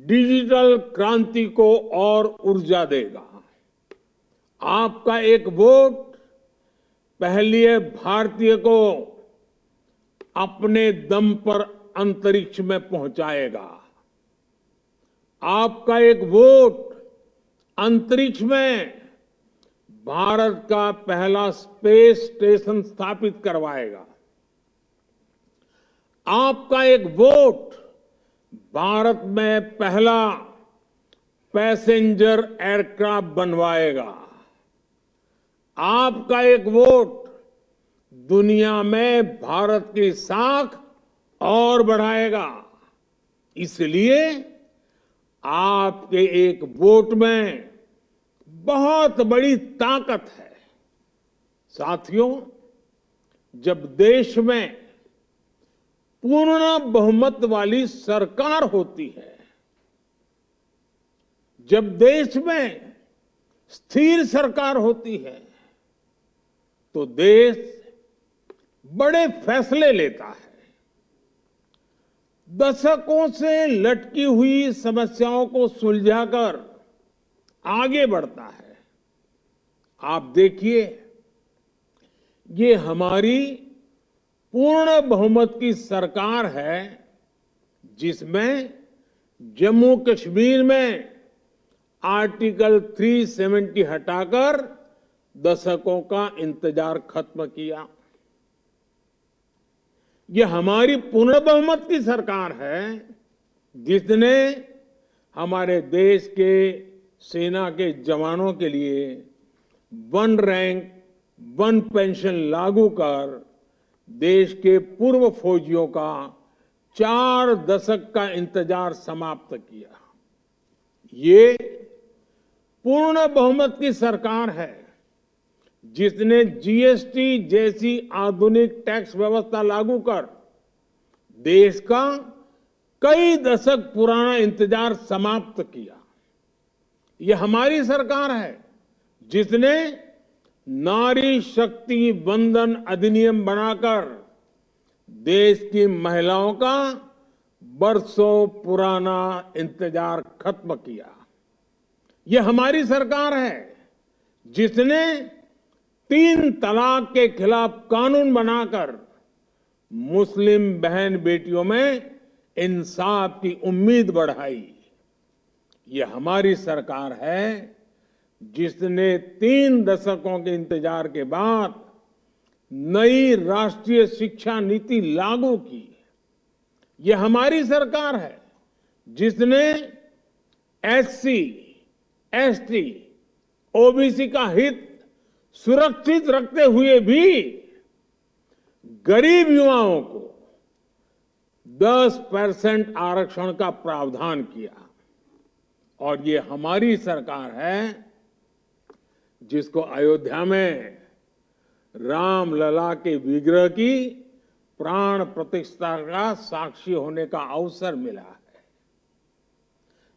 [SPEAKER 9] डिजिटल क्रांति को और ऊर्जा देगा। आपका एक वोट पहली भारतीय को अपने दम पर अंतरिक्ष में पहुंचाएगा। आपका एक वोट अंतरिक्ष में भारत का पहला स्पेस स्टेशन स्थापित करवाएगा। आपका एक वोट भारत में पहला पैसेंजर एयरक्राफ्ट बनवाएगा। आपका एक वोट दुनिया में भारत की साख और बढ़ाएगा। इसलिए आपके एक वोट में बहुत बड़ी ताकत है। साथियों, जब देश में पूर्ण बहुमत वाली सरकार होती है, जब देश में स्थिर सरकार होती है, तो देश बड़े फैसले लेता है, दशकों से लटकी हुई समस्याओं को सुलझाकर आगे बढ़ता है। आप देखिए, ये हमारी पूर्ण बहुमत की सरकार है, जिसमें जम्मू कश्मीर में आर्टिकल 370 हटाकर दशकों का इंतजार खत्म किया। ये हमारी पूर्ण बहुमत की सरकार है जिसने हमारे देश के सेना के जवानों के लिए 1 रैंक 1 पेंशन लागू कर देश के पूर्व फौजियों का 4 दशक का इंतजार समाप्त किया। ये पूर्ण बहुमत की सरकार है जिसने जीएसटी जैसी आधुनिक टैक्स व्यवस्था लागू कर देश का कई दशक पुराना इंतजार समाप्त किया। ये हमारी सरकार है जिसने नारी शक्ति वंदन अधिनियम बनाकर देश की महिलाओं का बरसों पुराना इंतजार खत्म किया। ये हमारी सरकार है जिसने 3 तलाक के खिलाफ कानून बनाकर मुस्लिम बहन बेटियों में इंसाफ की उम्मीद बढ़ाई। ये हमारी सरकार है जिसने 3 दशकों के इंतजार के बाद नई राष्ट्रीय शिक्षा नीति लागू की। ये हमारी सरकार है जिसने एससी, एसटी, ओबीसी का हित सुरक्षित रखते हुए भी गरीब युवाओं को 10% आरक्षण का प्रावधान किया। और ये हमारी सरकार है जिसको अयोध्या में राम लला के विग्रह की प्राण प्रतिष्ठा का साक्षी होने का अवसर मिला है।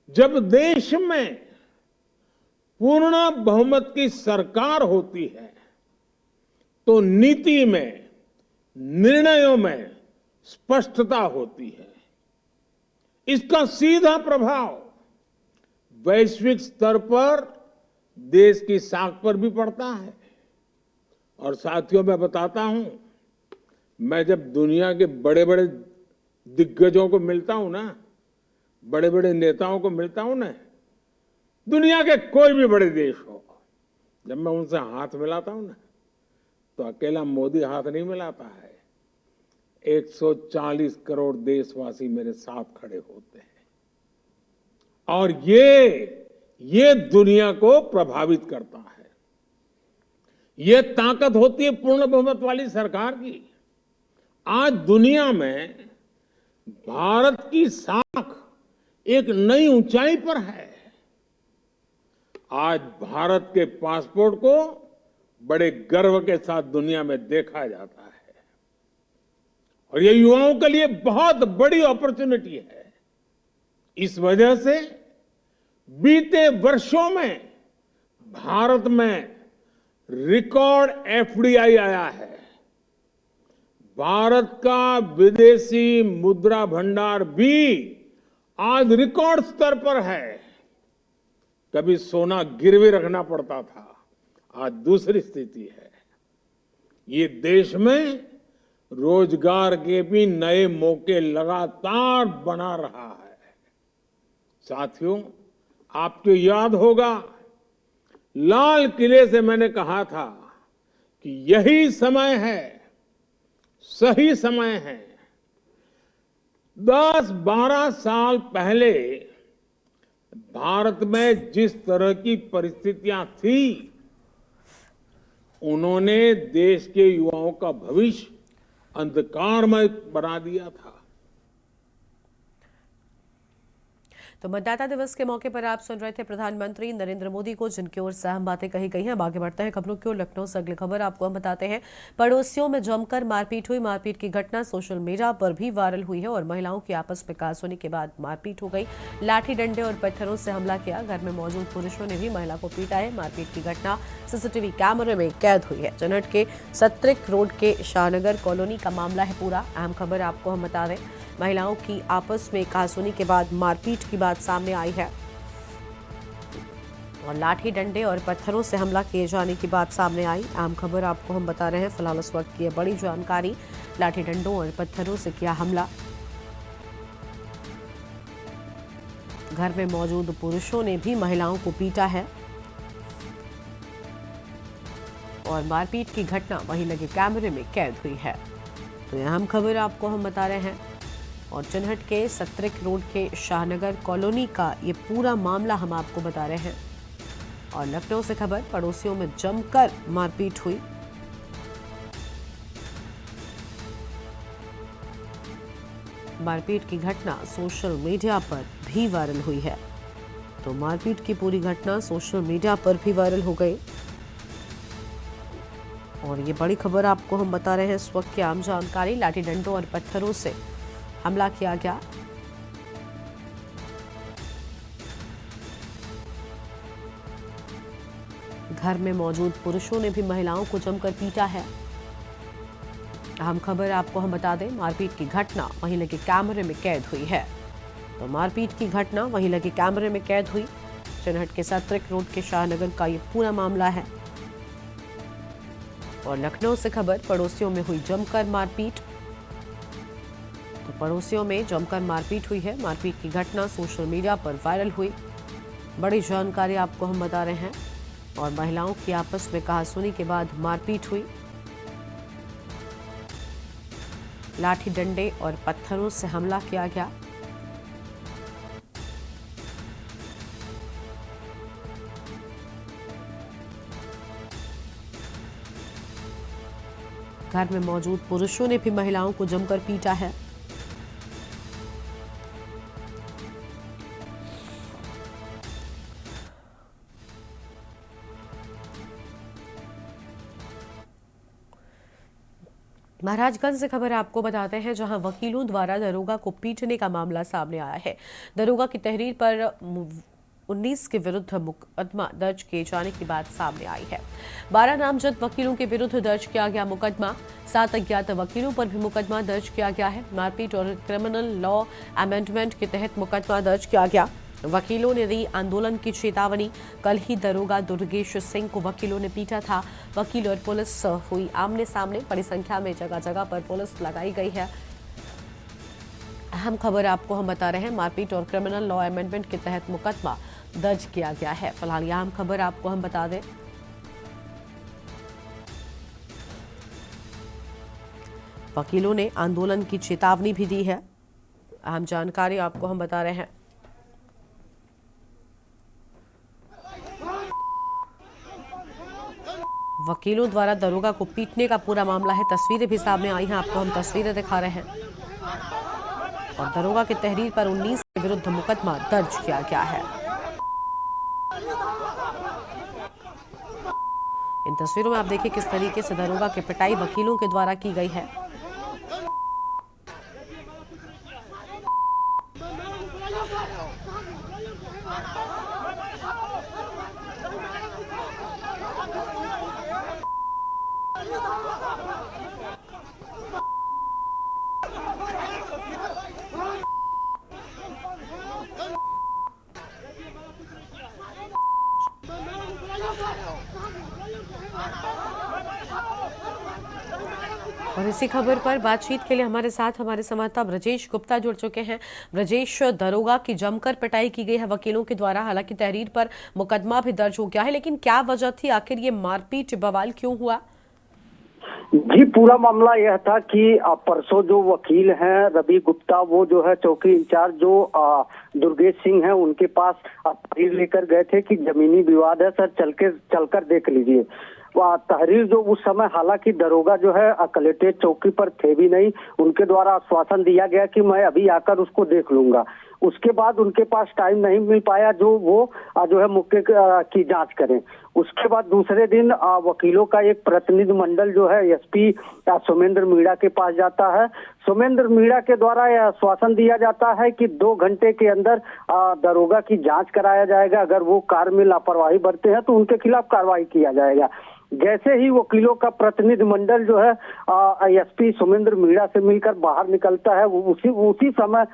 [SPEAKER 9] जब देश में पूर्ण बहुमत की सरकार होती है तो नीति में, निर्णयों में स्पष्टता होती है। इसका सीधा प्रभाव वैश्विक स्तर पर देश की साख पर भी पड़ता है। और साथियों, मैं बताता हूं, मैं जब दुनिया के बड़े बड़े दिग्गजों को मिलता हूं ना, बड़े बड़े नेताओं को मिलता हूं ना, दुनिया के कोई भी बड़े देश हो, जब मैं उनसे हाथ मिलाता हूं ना, तो अकेला मोदी हाथ नहीं मिलाता है, 140 करोड़ देशवासी मेरे साथ खड़े होते हैं। और ये दुनिया को प्रभावित करता है। ये ताकत होती है पूर्ण बहुमत वाली सरकार की। आज दुनिया में भारत की साख एक नई ऊंचाई पर है। आज भारत के पासपोर्ट को बड़े गर्व के साथ दुनिया में देखा जाता है और ये युवाओं के लिए बहुत बड़ी अपॉर्चुनिटी है। इस वजह से बीते वर्षों में भारत में रिकॉर्ड एफडीआई आया है। भारत का विदेशी मुद्रा भंडार भी आज रिकॉर्ड स्तर पर है। कभी सोना गिरवी रखना पड़ता था, आज दूसरी स्थिति है। ये देश में रोजगार के भी नए मौके लगातार बना रहा है। साथियों, आपको याद होगा, लाल किले से मैंने कहा था कि यही समय है, सही समय है। 10-12 साल पहले भारत में जिस तरह की परिस्थितियां थी, उन्होंने देश के युवाओं का भविष्य अंधकारमय बना दिया था।
[SPEAKER 1] तो मतदाता दिवस के मौके पर आप सुन रहे थे प्रधानमंत्री नरेंद्र मोदी को, जिनकी ओर से अहम बातें कही गई हैं। अब आगे बढ़ते हैं खबरों की ओर। लखनऊ से अगली खबर आपको हम बताते हैं। पड़ोसियों में जमकर मारपीट हुई। मारपीट की घटना सोशल मीडिया पर भी वायरल हुई है और महिलाओं की आपस में कहासुनी के बाद मारपीट हो गई। लाठी डंडे और पत्थरों से हमला किया। घर में मौजूद पुरुषों ने भी महिला को पीटा है। मारपीट की घटना सीसीटीवी कैमरे में कैद हुई है। चनट के सत्रिक रोड के शाहनगर कॉलोनी का मामला है पूरा। अहम खबर आपको हम बता दें, महिलाओं की आपस में कहासुनी के बाद मारपीट की बात सामने आई है और लाठी डंडे और पत्थरों से हमला किए जाने की बात सामने आई। अहम खबर आपको हम बता रहे हैं। फिलहाल इस वक्त की बड़ी जानकारी, लाठी डंडों और पत्थरों से किया हमला। घर में मौजूद पुरुषों ने भी महिलाओं को पीटा है। और मारपीट की घटना वहीं लगे कैमरे में कैद हुई है। तो यह अहम खबर आपको हम बता रहे हैं। और चिन्हट के सत्रिक रोड के शाहनगर कॉलोनी का ये पूरा मामला हम आपको बता रहे हैं। और लखनऊ से खबर, पड़ोसियों में जमकर मारपीट हुई। मारपीट की घटना सोशल मीडिया पर भी वायरल हुई है। तो मारपीट की पूरी घटना सोशल मीडिया पर भी वायरल हो गई। और ये बड़ी खबर आपको हम बता रहे हैं। इस वक्त की आम जानकारी, लाठी डंडों और पत्थरों से हमला किया गया। घर में मौजूद पुरुषों ने भी महिलाओं को जमकर पीटा है। अहम खबर आपको हम बता दें, मारपीट की घटना वहीं लगे कैमरे में कैद हुई है। तो मारपीट की घटना वहीं लगे कैमरे में कैद हुई। चिन्हट के सत्रिक रोड के शाहनगर का ये पूरा मामला है। और लखनऊ से खबर, पड़ोसियों में हुई जमकर मारपीट। तो पड़ोसियों में जमकर मारपीट हुई है। मारपीट की घटना सोशल मीडिया पर वायरल हुई। बड़ी जानकारी आपको हम बता रहे हैं। और महिलाओं की आपस में कहासुनी के बाद मारपीट हुई। लाठी डंडे और पत्थरों से हमला किया गया। घर में मौजूद पुरुषों ने भी महिलाओं को जमकर पीटा है। महाराजगंज से खबर आपको बताते हैं, जहां वकीलों द्वारा दरोगा को पीटने का मामला सामने आया है। दरोगा की तहरीर पर 19 के विरुद्ध मुकदमा दर्ज किए जाने की बात सामने आई है। 12 नामजद वकीलों के विरुद्ध दर्ज किया गया मुकदमा। 7 अज्ञात वकीलों पर भी मुकदमा दर्ज किया गया है। मारपीट और क्रिमिनल लॉ अमेंडमेंट के तहत मुकदमा दर्ज किया गया। वकीलों ने दी आंदोलन की चेतावनी। कल ही दरोगा दुर्गेश सिंह को वकीलों ने पीटा था। वकील और पुलिस हुई आमने सामने। बड़ी संख्या में जगह जगह पर पुलिस लगाई गई है। अहम खबर आपको हम बता रहे हैं, मारपीट और क्रिमिनल लॉ अमेंडमेंट के तहत मुकदमा दर्ज किया गया है। फिलहाल यह अहम खबर आपको हम बता दें। वकीलों ने आंदोलन की चेतावनी भी दी है। अहम जानकारी आपको हम बता रहे हैं। वकीलों द्वारा दरोगा को पीटने का पूरा मामला है। तस्वीरें भी सामने आई हैं, आपको हम तस्वीरें दिखा रहे हैं। और दरोगा की तहरीर पर 19 के विरुद्ध मुकदमा दर्ज किया गया है। इन तस्वीरों में आप देखिए किस तरीके से दरोगा की पिटाई वकीलों के द्वारा की गई है। और इसी खबर पर बातचीत के लिए हमारे साथ हमारे संवाददाता ब्रजेश गुप्ता जुड़ चुके हैं। ब्रजेश, दरोगा की जमकर पिटाई की गई है वकीलों के द्वारा। हालांकि तहरीर पर मुकदमा भी दर्ज हो गया है, लेकिन क्या वजह थी, आखिर ये मारपीट बवाल क्यों हुआ?
[SPEAKER 10] जी, पूरा मामला यह था कि परसों जो वकील हैं रवि गुप्ता, वो जो है चौकी इंचार्ज जो दुर्गेश सिंह हैं, उनके पास तहरीर लेकर गए थे कि जमीनी विवाद है सर, चलकर देख लीजिए। तहरीर जो उस समय, हालांकि दरोगा जो है कलेक्ट्रेट चौकी पर थे भी नहीं, उनके द्वारा आश्वासन दिया गया कि मैं अभी आकर उसको देख लूंगा। उसके बाद उनके पास टाइम नहीं मिल पाया जो वो जो है मुक्के की जांच करें। उसके बाद दूसरे दिन वकीलों का एक प्रतिनिधि मंडल जो है एसपी सोमेंद्र मीणा के पास जाता है। सोमेंद्र मीणा के द्वारा यह आश्वासन दिया जाता है कि 2 घंटे के अंदर दरोगा की जांच कराया जाएगा। अगर वो कार्य में लापरवाही बरते हैं तो उनके खिलाफ कार्रवाई किया जाएगा। जैसे ही वकीलों का प्रतिनिधि मंडल जो है एसपी सोमेंद्र मीणा से मिलकर बाहर निकलता है, उसी समय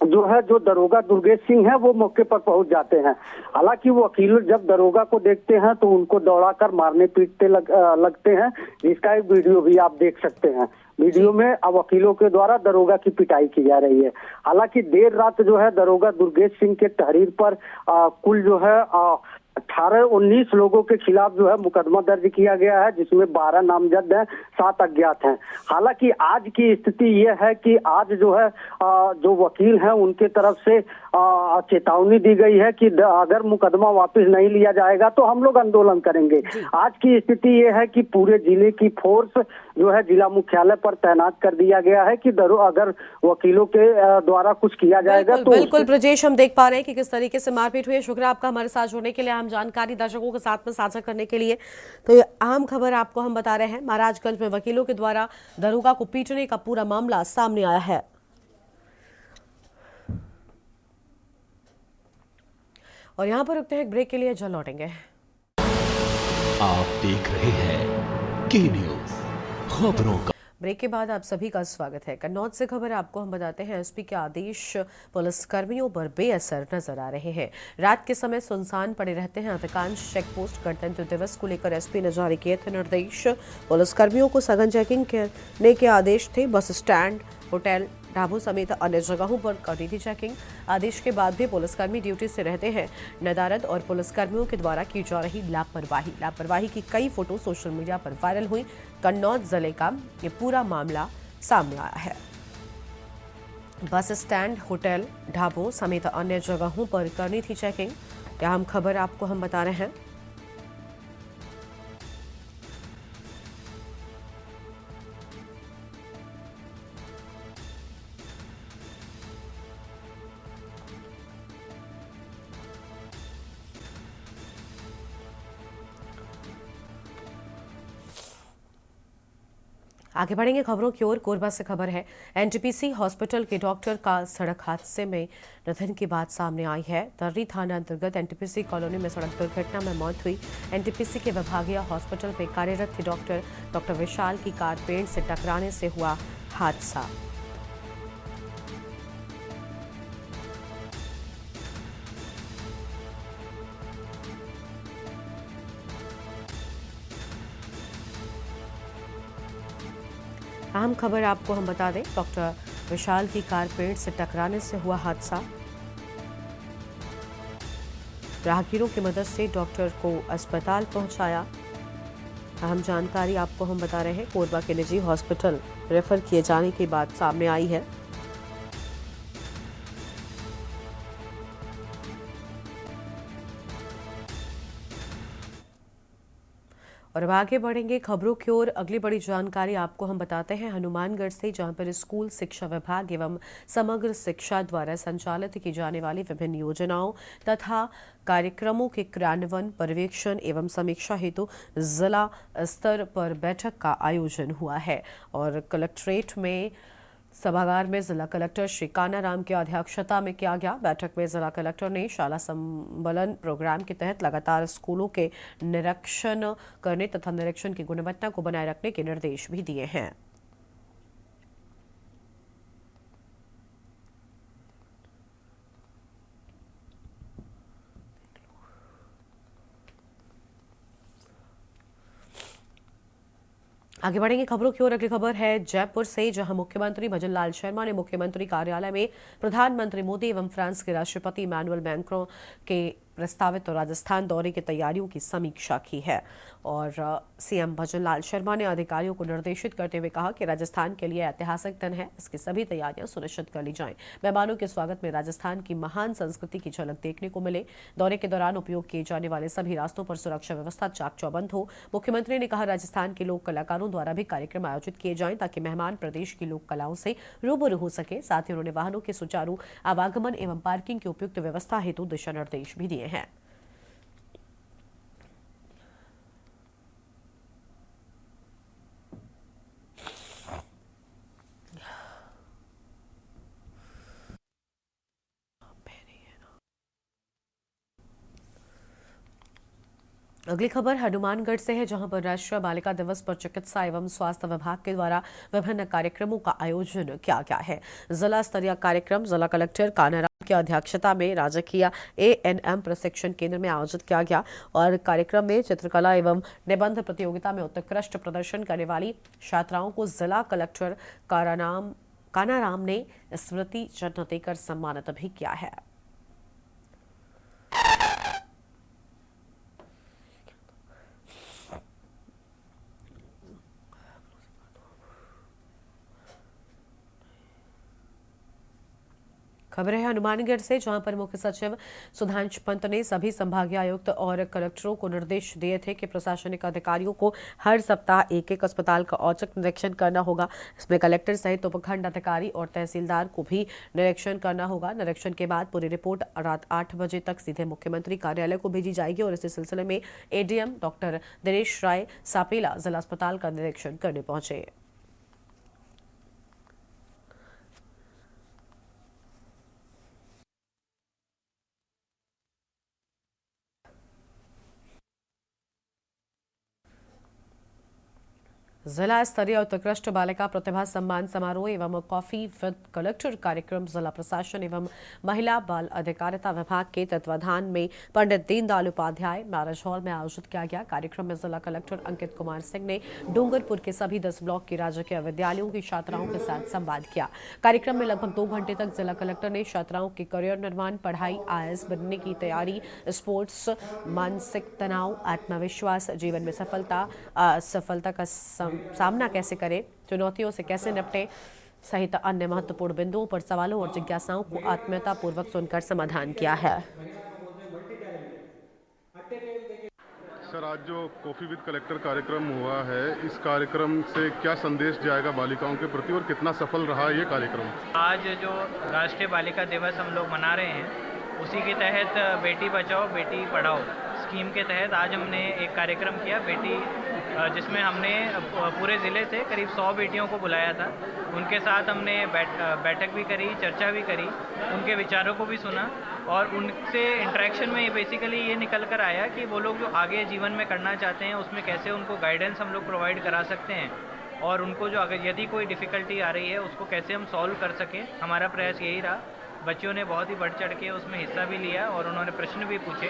[SPEAKER 10] जो दरोगा दुर्गेश सिंह है वो मौके पर पहुंच जाते हैं। हालांकि वकील जब दरोगा को देखते हैं तो उनको दौड़ाकर मारने पीटते लगते हैं, जिसका एक वीडियो भी आप देख सकते हैं। वीडियो में वकीलों के द्वारा दरोगा की पिटाई की जा रही है। हालांकि देर रात जो है दरोगा दुर्गेश सिंह के तहरीर पर कुल जो है 19 लोगों के खिलाफ जो है मुकदमा दर्ज किया गया है, जिसमें 12 नामजद हैं, 7 अज्ञात हैं। हालांकि आज की स्थिति ये है कि आज जो है जो वकील हैं उनके तरफ से चेतावनी दी गई है कि अगर मुकदमा वापस नहीं लिया जाएगा तो हम लोग आंदोलन करेंगे। आज की स्थिति ये है कि पूरे जिले की फोर्स जो है जिला मुख्यालय पर तैनात कर दिया गया है कि अगर वकीलों के द्वारा कुछ किया जाएगा तो
[SPEAKER 1] बिल्कुल ब्रजेश, हम देख पा रहे हैं कि किस तरीके से मारपीट हुई है। शुक्रिया आपका हमारे साथ जुड़ने के लिए, अहम जानकारी दर्शकों के साथ में साझा करने के लिए। तो ये अहम खबर आपको हम बता रहे हैं, महाराजगंज में वकीलों के द्वारा दरोगा को पीटने का पूरा मामला सामने आया है। और यहाँ पर रुकते हैं एक ब्रेक के लिए, जल्द लौटेंगे।
[SPEAKER 2] आप देख रहे हैं के न्यूज़ खबरों का।
[SPEAKER 1] ब्रेक के बाद आप सभी का स्वागत है। कन्नौज से खबर आपको हम बताते हैं, एसपी के आदेश पुलिसकर्मियों पर बेअसर नजर आ रहे हैं। रात के समय सुनसान पड़े रहते हैं अधिकांश चेक पोस्ट। गणतंत्र दिवस को लेकर एसपी ने जारी किए थे निर्देश। पुलिसकर्मियों को सघन चेकिंग करने के आदेश थे। बस स्टैंड, होटल, ढाबों समेत अन्य जगहों पर करी थी चेकिंग। आदेश के बाद भी पुलिसकर्मी ड्यूटी से रहते हैं। नदारद और पुलिसकर्मियों के द्वारा की जा रही लापरवाही की कई फोटो सोशल मीडिया पर वायरल हुई। कन्नौज जिले का ये पूरा मामला सामने आया है। बस स्टैंड, होटल, ढाबों समेत अन्य जगहों पर करनी थी चेकिंग। यह अहम खबर आपको हम बता रहे हैं। आगे बढ़ेंगे खबरों की ओर। कोरबा से खबर है, एनटीपीसी हॉस्पिटल के डॉक्टर का सड़क हादसे में निधन की बात सामने आई है। तर्री थाना अंतर्गत एनटीपीसी कॉलोनी में सड़क दुर्घटना में मौत हुई। एनटीपीसी के विभागीय हॉस्पिटल में कार्यरत थे डॉक्टर विशाल की कार पेड़ से टकराने से हुआ हादसा। अहम खबर आपको हम बता दें, डॉक्टर विशाल की कार पेड़ से टकराने से हुआ हादसा। राहगीरों की मदद से डॉक्टर को अस्पताल पहुंचाया। अहम जानकारी आपको हम बता रहे हैं, कोरबा के निजी हॉस्पिटल रेफर किए जाने की बात सामने आई है। और अब आगे बढ़ेंगे खबरों की ओर। अगली बड़ी जानकारी आपको हम बताते हैं हनुमानगढ़ से, जहां पर स्कूल शिक्षा विभाग एवं समग्र शिक्षा द्वारा संचालित की जाने वाली विभिन्न योजनाओं तथा कार्यक्रमों के क्रियान्वयन, पर्यवेक्षण एवं समीक्षा हेतु जिला स्तर पर बैठक का आयोजन हुआ है। और कलेक्ट्रेट में सभागार में जिला कलेक्टर श्री कानाराम की अध्यक्षता में किया गया। बैठक में जिला कलेक्टर ने शाला संबलन प्रोग्राम के तहत लगातार स्कूलों के निरीक्षण करने तथा निरीक्षण की गुणवत्ता को बनाए रखने के निर्देश भी दिए हैं। आगे बढ़ेंगे खबरों की ओर। अगली खबर है जयपुर से, जहां मुख्यमंत्री भजन लाल शर्मा ने मुख्यमंत्री कार्यालय में प्रधानमंत्री मोदी एवं फ्रांस के राष्ट्रपति इमैनुअल मैक्रों के प्रस्तावित राजस्थान दौरे की तैयारियों की समीक्षा की है। और सीएम भजन लाल शर्मा ने अधिकारियों को निर्देशित करते हुए कहा कि राजस्थान के लिए ऐतिहासिक दिन है, इसकी सभी तैयारियां सुनिश्चित कर ली जाएं। मेहमानों के स्वागत में राजस्थान की महान संस्कृति की झलक देखने को मिले। दौरे के दौरान उपयोग किए जाने वाले सभी रास्तों पर सुरक्षा व्यवस्था चाक चौबंद हो। मुख्यमंत्री ने कहा राजस्थान के लोक कलाकारों द्वारा भी कार्यक्रम आयोजित किए जाएं ताकि मेहमान प्रदेश की लोक कलाओं से रूबरू हो सके। साथ ही उन्होंने वाहनों के सुचारू आवागमन एवं पार्किंग की उपयुक्त व्यवस्था हेतु दिशा निर्देश भी दिए हैं। अगली खबर हनुमानगढ़ से है, जहां पर राष्ट्रीय बालिका दिवस पर चिकित्सा एवं स्वास्थ्य विभाग के द्वारा विभिन्न कार्यक्रमों का आयोजन किया गया है। जिला स्तरीय कार्यक्रम जिला कलेक्टर कानाराम की अध्यक्षता में राजकीय ANM प्रशिक्षण केंद्र में आयोजित किया गया। और कार्यक्रम में चित्रकला एवं निबंध प्रतियोगिता में उत्कृष्ट प्रदर्शन करने वाली छात्राओं को जिला कलेक्टर कानाराम ने स्मृति चिन्ह देकर सम्मानित भी किया है। खबर है हनुमानगढ़ से, जहां पर मुख्य सचिव सुधांशु पंत ने सभी संभागीय आयुक्त और कलेक्टरों को निर्देश दिए थे कि प्रशासनिक अधिकारियों को हर सप्ताह एक एक अस्पताल का औचक निरीक्षण करना होगा। इसमें कलेक्टर सहित उपखंड अधिकारी और तहसीलदार को भी निरीक्षण करना होगा। निरीक्षण के बाद पूरी रिपोर्ट रात 8 बजे तक सीधे मुख्यमंत्री कार्यालय को भेजी जाएगी और इसी सिलसिले में एडीएम डॉक्टर दिनेश राय सापेला जिला अस्पताल का निरीक्षण करने पहुंचे। जिला स्तरीय उत्कृष्ट बालिका प्रतिभा सम्मान समारोह एवं कॉफी विद कलेक्टर कार्यक्रम जिला प्रशासन एवं महिला बाल अधिकारिता विभाग के तत्वाधान में पंडित दीनदयाल उपाध्याय मैरिज हॉल में आयोजित किया गया। कार्यक्रम में जिला कलेक्टर अंकित कुमार सिंह ने डूंगरपुर के सभी 10 ब्लॉक की राजकीय विद्यालयों की छात्राओं के साथ संवाद किया। कार्यक्रम में लगभग 2 घंटे तक जिला कलेक्टर ने छात्राओं के करियर निर्माण, पढ़ाई, आईएएस बनने की तैयारी, स्पोर्ट्स, मानसिक तनाव, आत्मविश्वास, जीवन में सफलता का सामना कैसे करें, चुनौतियों से कैसे निपटें सहित अन्य महत्वपूर्ण बिंदुओं पर सवालों और जिज्ञासाओं को आत्मीयतापूर्वक सुनकर समाधान किया है।
[SPEAKER 11] सर, आज जो कॉफी विद कलेक्टर कार्यक्रम हुआ है, इस कार्यक्रम से क्या संदेश जाएगा बालिकाओं के प्रति और कितना सफल रहा ये कार्यक्रम? आज जो राष्ट्रीय बालिका दिवस हम लोग मना रहे हैं, उसी के तहत बेटी बचाओ बेटी पढ़ाओ स्कीम के तहत आज हमने एक कार्यक्रम किया जिसमें हमने पूरे ज़िले से करीब 100 बेटियों को बुलाया था। उनके साथ हमने बैठक भी करी, चर्चा भी करी, उनके विचारों को भी सुना और उनसे इंटरेक्शन में बेसिकली ये निकल कर आया कि वो लोग जो आगे जीवन में करना चाहते हैं उसमें कैसे उनको गाइडेंस हम लोग प्रोवाइड करा सकते हैं और उनको जो अगर यदि कोई डिफ़िकल्टी आ रही है उसको कैसे हम सॉल्व कर सकें। हमारा प्रयास यही रहा। बच्चों ने बहुत ही बढ़ चढ़ के उसमें हिस्सा भी लिया और उन्होंने प्रश्न भी पूछे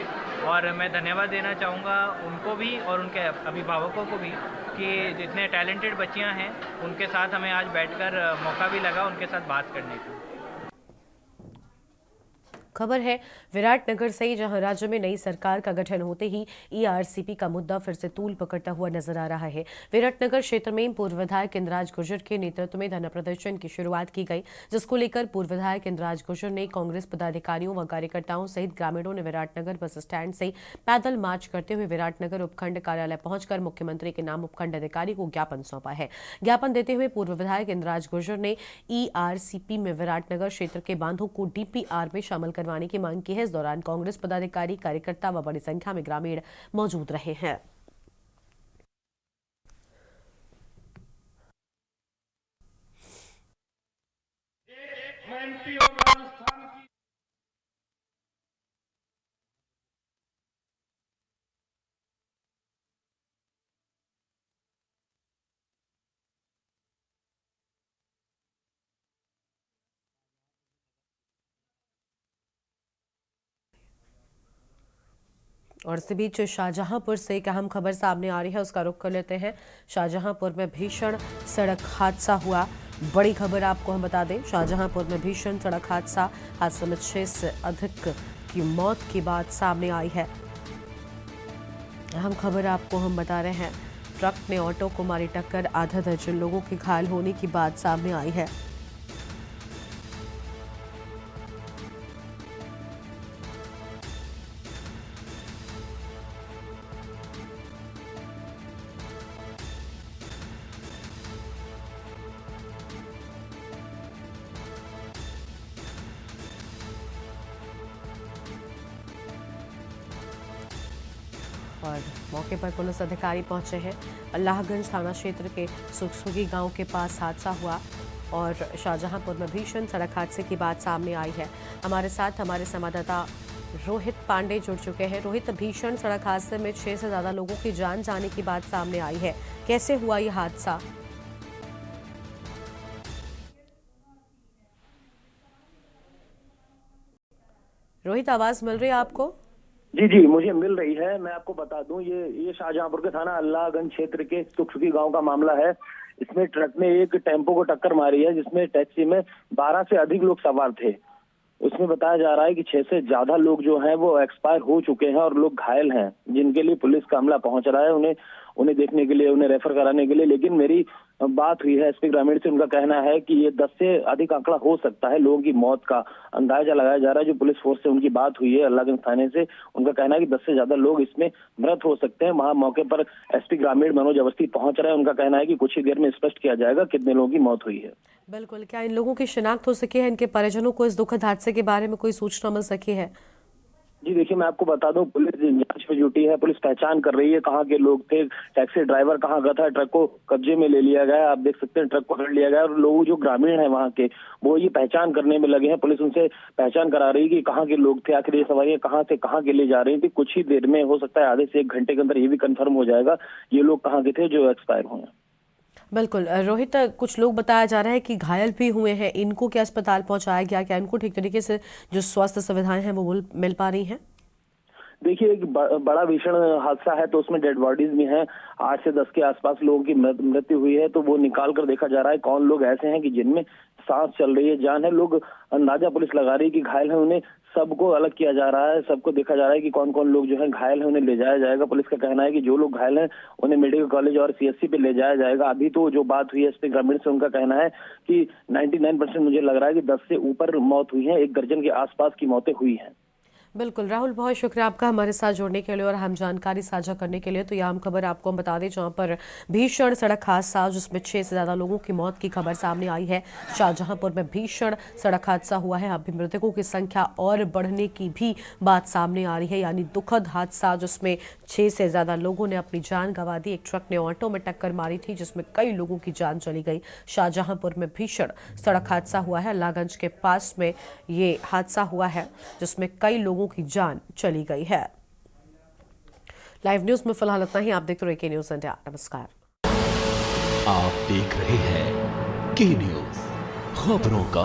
[SPEAKER 11] और मैं धन्यवाद देना चाहूँगा उनको भी और उनके अभिभावकों को भी कि जितने टैलेंटेड बच्चियाँ हैं उनके साथ हमें आज बैठकर मौका भी लगा उनके साथ बात करने का।
[SPEAKER 1] खबर है विराटनगर से, जहां राज्य में नई सरकार का गठन होते ही ईआरसीपी का मुद्दा फिर से तूल पकड़ता हुआ नजर आ रहा है। विराटनगर क्षेत्र में पूर्व विधायक इंद्राज गुर्जर के नेतृत्व में धरना प्रदर्शन की शुरुआत की गई, जिसको लेकर पूर्व विधायक इंद्राज गुर्जर ने कांग्रेस पदाधिकारियों व कार्यकर्ताओं सहित ग्रामीणों ने विराटनगर बस स्टैंड से पैदल मार्च करते हुए विराटनगर उपखंड कार्यालय पहुंचकर मुख्यमंत्री के नाम उपखंड अधिकारी को ज्ञापन सौंपा है। ज्ञापन देते हुए पूर्व विधायक इंद्राज गुर्जर ने ईआरसीपी में विराटनगर क्षेत्र के बांधों को डीपीआर में शामिल करवाने की मांग की है। इस दौरान कांग्रेस पदाधिकारी, कार्यकर्ता व बड़ी संख्या में ग्रामीण मौजूद रहे हैं। और इसी बीच शाहजहांपुर से एक अहम खबर सामने आ रही है, उसका रुख कर लेते हैं। शाहजहांपुर में भीषण सड़क हादसा हुआ। बड़ी खबर आपको हम बता दें, शाहजहांपुर में भीषण सड़क हादसे में 6 से अधिक की मौत की बात सामने आई है। अहम खबर आपको हम बता रहे हैं, ट्रक ने ऑटो को मारी टक्कर, आधा दर्जन लोगों के घायल होने की बात सामने आई है। और मौके पर पुलिस अधिकारी पहुंचे हैं। अल्लाहगंज थाना क्षेत्र के सुखसुगी गांव के पास हादसा हुआ और शाहजहांपुर में भीषण सड़क हादसे की बात सामने आई है। हमारे साथ हमारे संवाददाता रोहित पांडे जुड़ चुके हैं। रोहित, भीषण सड़क हादसे में 6 से ज्यादा लोगों की जान जाने की बात सामने आई है, कैसे हुआ ये हादसा? रोहित, आवाज मिल रही है आपको?
[SPEAKER 10] जी मुझे मिल रही है। मैं आपको बता दूं, ये शाहजहांपुर के थाना अल्लाहगंज क्षेत्र के सुखसुगी गांव का मामला है। इसमें ट्रक ने एक टेम्पो को टक्कर मारी है, जिसमें टैक्सी में 12 से अधिक लोग सवार थे। उसमें बताया जा रहा है कि 6 से ज्यादा लोग जो हैं वो एक्सपायर हो चुके हैं और लोग घायल हैं, जिनके लिए पुलिस का अमला पहुंच रहा है। उन्हें
[SPEAKER 12] उन्हें देखने के लिए, उन्हें रेफर कराने के लिए। लेकिन मेरी बात हुई है एसपी ग्रामीण से, उनका कहना है कि ये 10 से अधिक आंकड़ा हो सकता है, लोगों की मौत का अंदाजा लगाया जा रहा है। जो पुलिस फोर्स से उनकी बात हुई है अल्लाहगंज थाने से, उनका कहना है कि 10 से ज्यादा लोग इसमें मृत हो सकते हैं। वहां मौके पर एसपी ग्रामीण मनोज अवस्थी पहुंच रहे हैं। उनका कहना है कि कुछ ही देर में स्पष्ट किया जाएगा कितने लोगों की मौत हुई है।
[SPEAKER 1] बिल्कुल, क्या इन लोगों की शिनाख्त हो सकी है? इनके परिजनों को इस दुखद हादसे के बारे में कोई सूचना मिल सकी है?
[SPEAKER 12] जी देखिए, मैं आपको बता दूं, पुलिस जांच में जुटी है, पुलिस पहचान कर रही है कहाँ के लोग थे, टैक्सी ड्राइवर कहाँ का था, ट्रक को कब्जे में ले लिया गया है। आप देख सकते हैं ट्रक पकड़ लिया गया और लोग जो ग्रामीण हैं वहाँ के, वो ये पहचान करने में लगे हैं। पुलिस उनसे पहचान करा रही है कि कहाँ के लोग थे, आखिर ये सवारियां कहाँ से कहाँ के ले जा रही थी। कुछ ही देर में, हो सकता है आधे से 1 घंटे के अंदर ये भी कंफर्म हो जाएगा ये लोग कहाँ के थे जो एक्सपायर हुए हैं।
[SPEAKER 1] बिल्कुल रोहित, कुछ लोग बताया जा रहा है कि घायल भी हुए हैं, इनको क्या अस्पताल पहुंचाया गया? क्या इनको ठीक तरीके से जो स्वास्थ्य सुविधाएं हैं वो मिल पा रही हैं?
[SPEAKER 12] देखिए, एक बड़ा भीषण हादसा है तो उसमें डेड बॉडीज भी हैं। 8 से 10 के आसपास लोगों की मृत्यु हुई है, तो वो निकाल कर देखा जा रहा है कौन लोग ऐसे हैं कि जिनमें सांस चल रही है, जान है। लोग अंदाजा पुलिस लगा रही है कि घायल है, उन्हें सबको अलग किया जा रहा है, सबको देखा जा रहा है कि कौन कौन लोग जो है घायल है, उन्हें ले जाया जाएगा। पुलिस का कहना है कि जो लोग घायल हैं उन्हें मेडिकल कॉलेज और सीएससी पे ले जाया जाएगा। अभी तो जो बात हुई है एसपी ग्रामीण से, उनका कहना है कि 99% मुझे लग रहा है कि 10 से ऊपर मौत हुई है, 1 दर्जन के आसपास की मौतें हुई हैं।
[SPEAKER 1] बिल्कुल राहुल, बहुत शुक्रिया आपका हमारे साथ जुड़ने के लिए और हम जानकारी साझा करने के लिए। तो यह हम खबर आपको हम बता दें जहां पर भीषण सड़क हादसा जिसमें 6 से ज़्यादा लोगों की मौत की खबर सामने आई है। शाहजहांपुर में भीषण सड़क हादसा हुआ है। अभी मृतकों की संख्या और बढ़ने की भी बात सामने आ रही है, यानी दुखद हादसा जिसमें 6 से ज़्यादा लोगों ने अपनी जान गंवा दी। एक ट्रक ने ऑटो में टक्कर मारी थी जिसमें कई लोगों की जान चली गई। शाहजहांपुर में भीषण सड़क हादसा हुआ है, अल्लाहगंज के पास में ये हादसा हुआ है जिसमें कई लोगों की जान चली गई है। लाइव न्यूज में फिलहाल इतना ही। आप देखते रहिए के न्यूज इंडिया। नमस्कार।
[SPEAKER 2] आप देख रहे हैं के न्यूज, खबरों का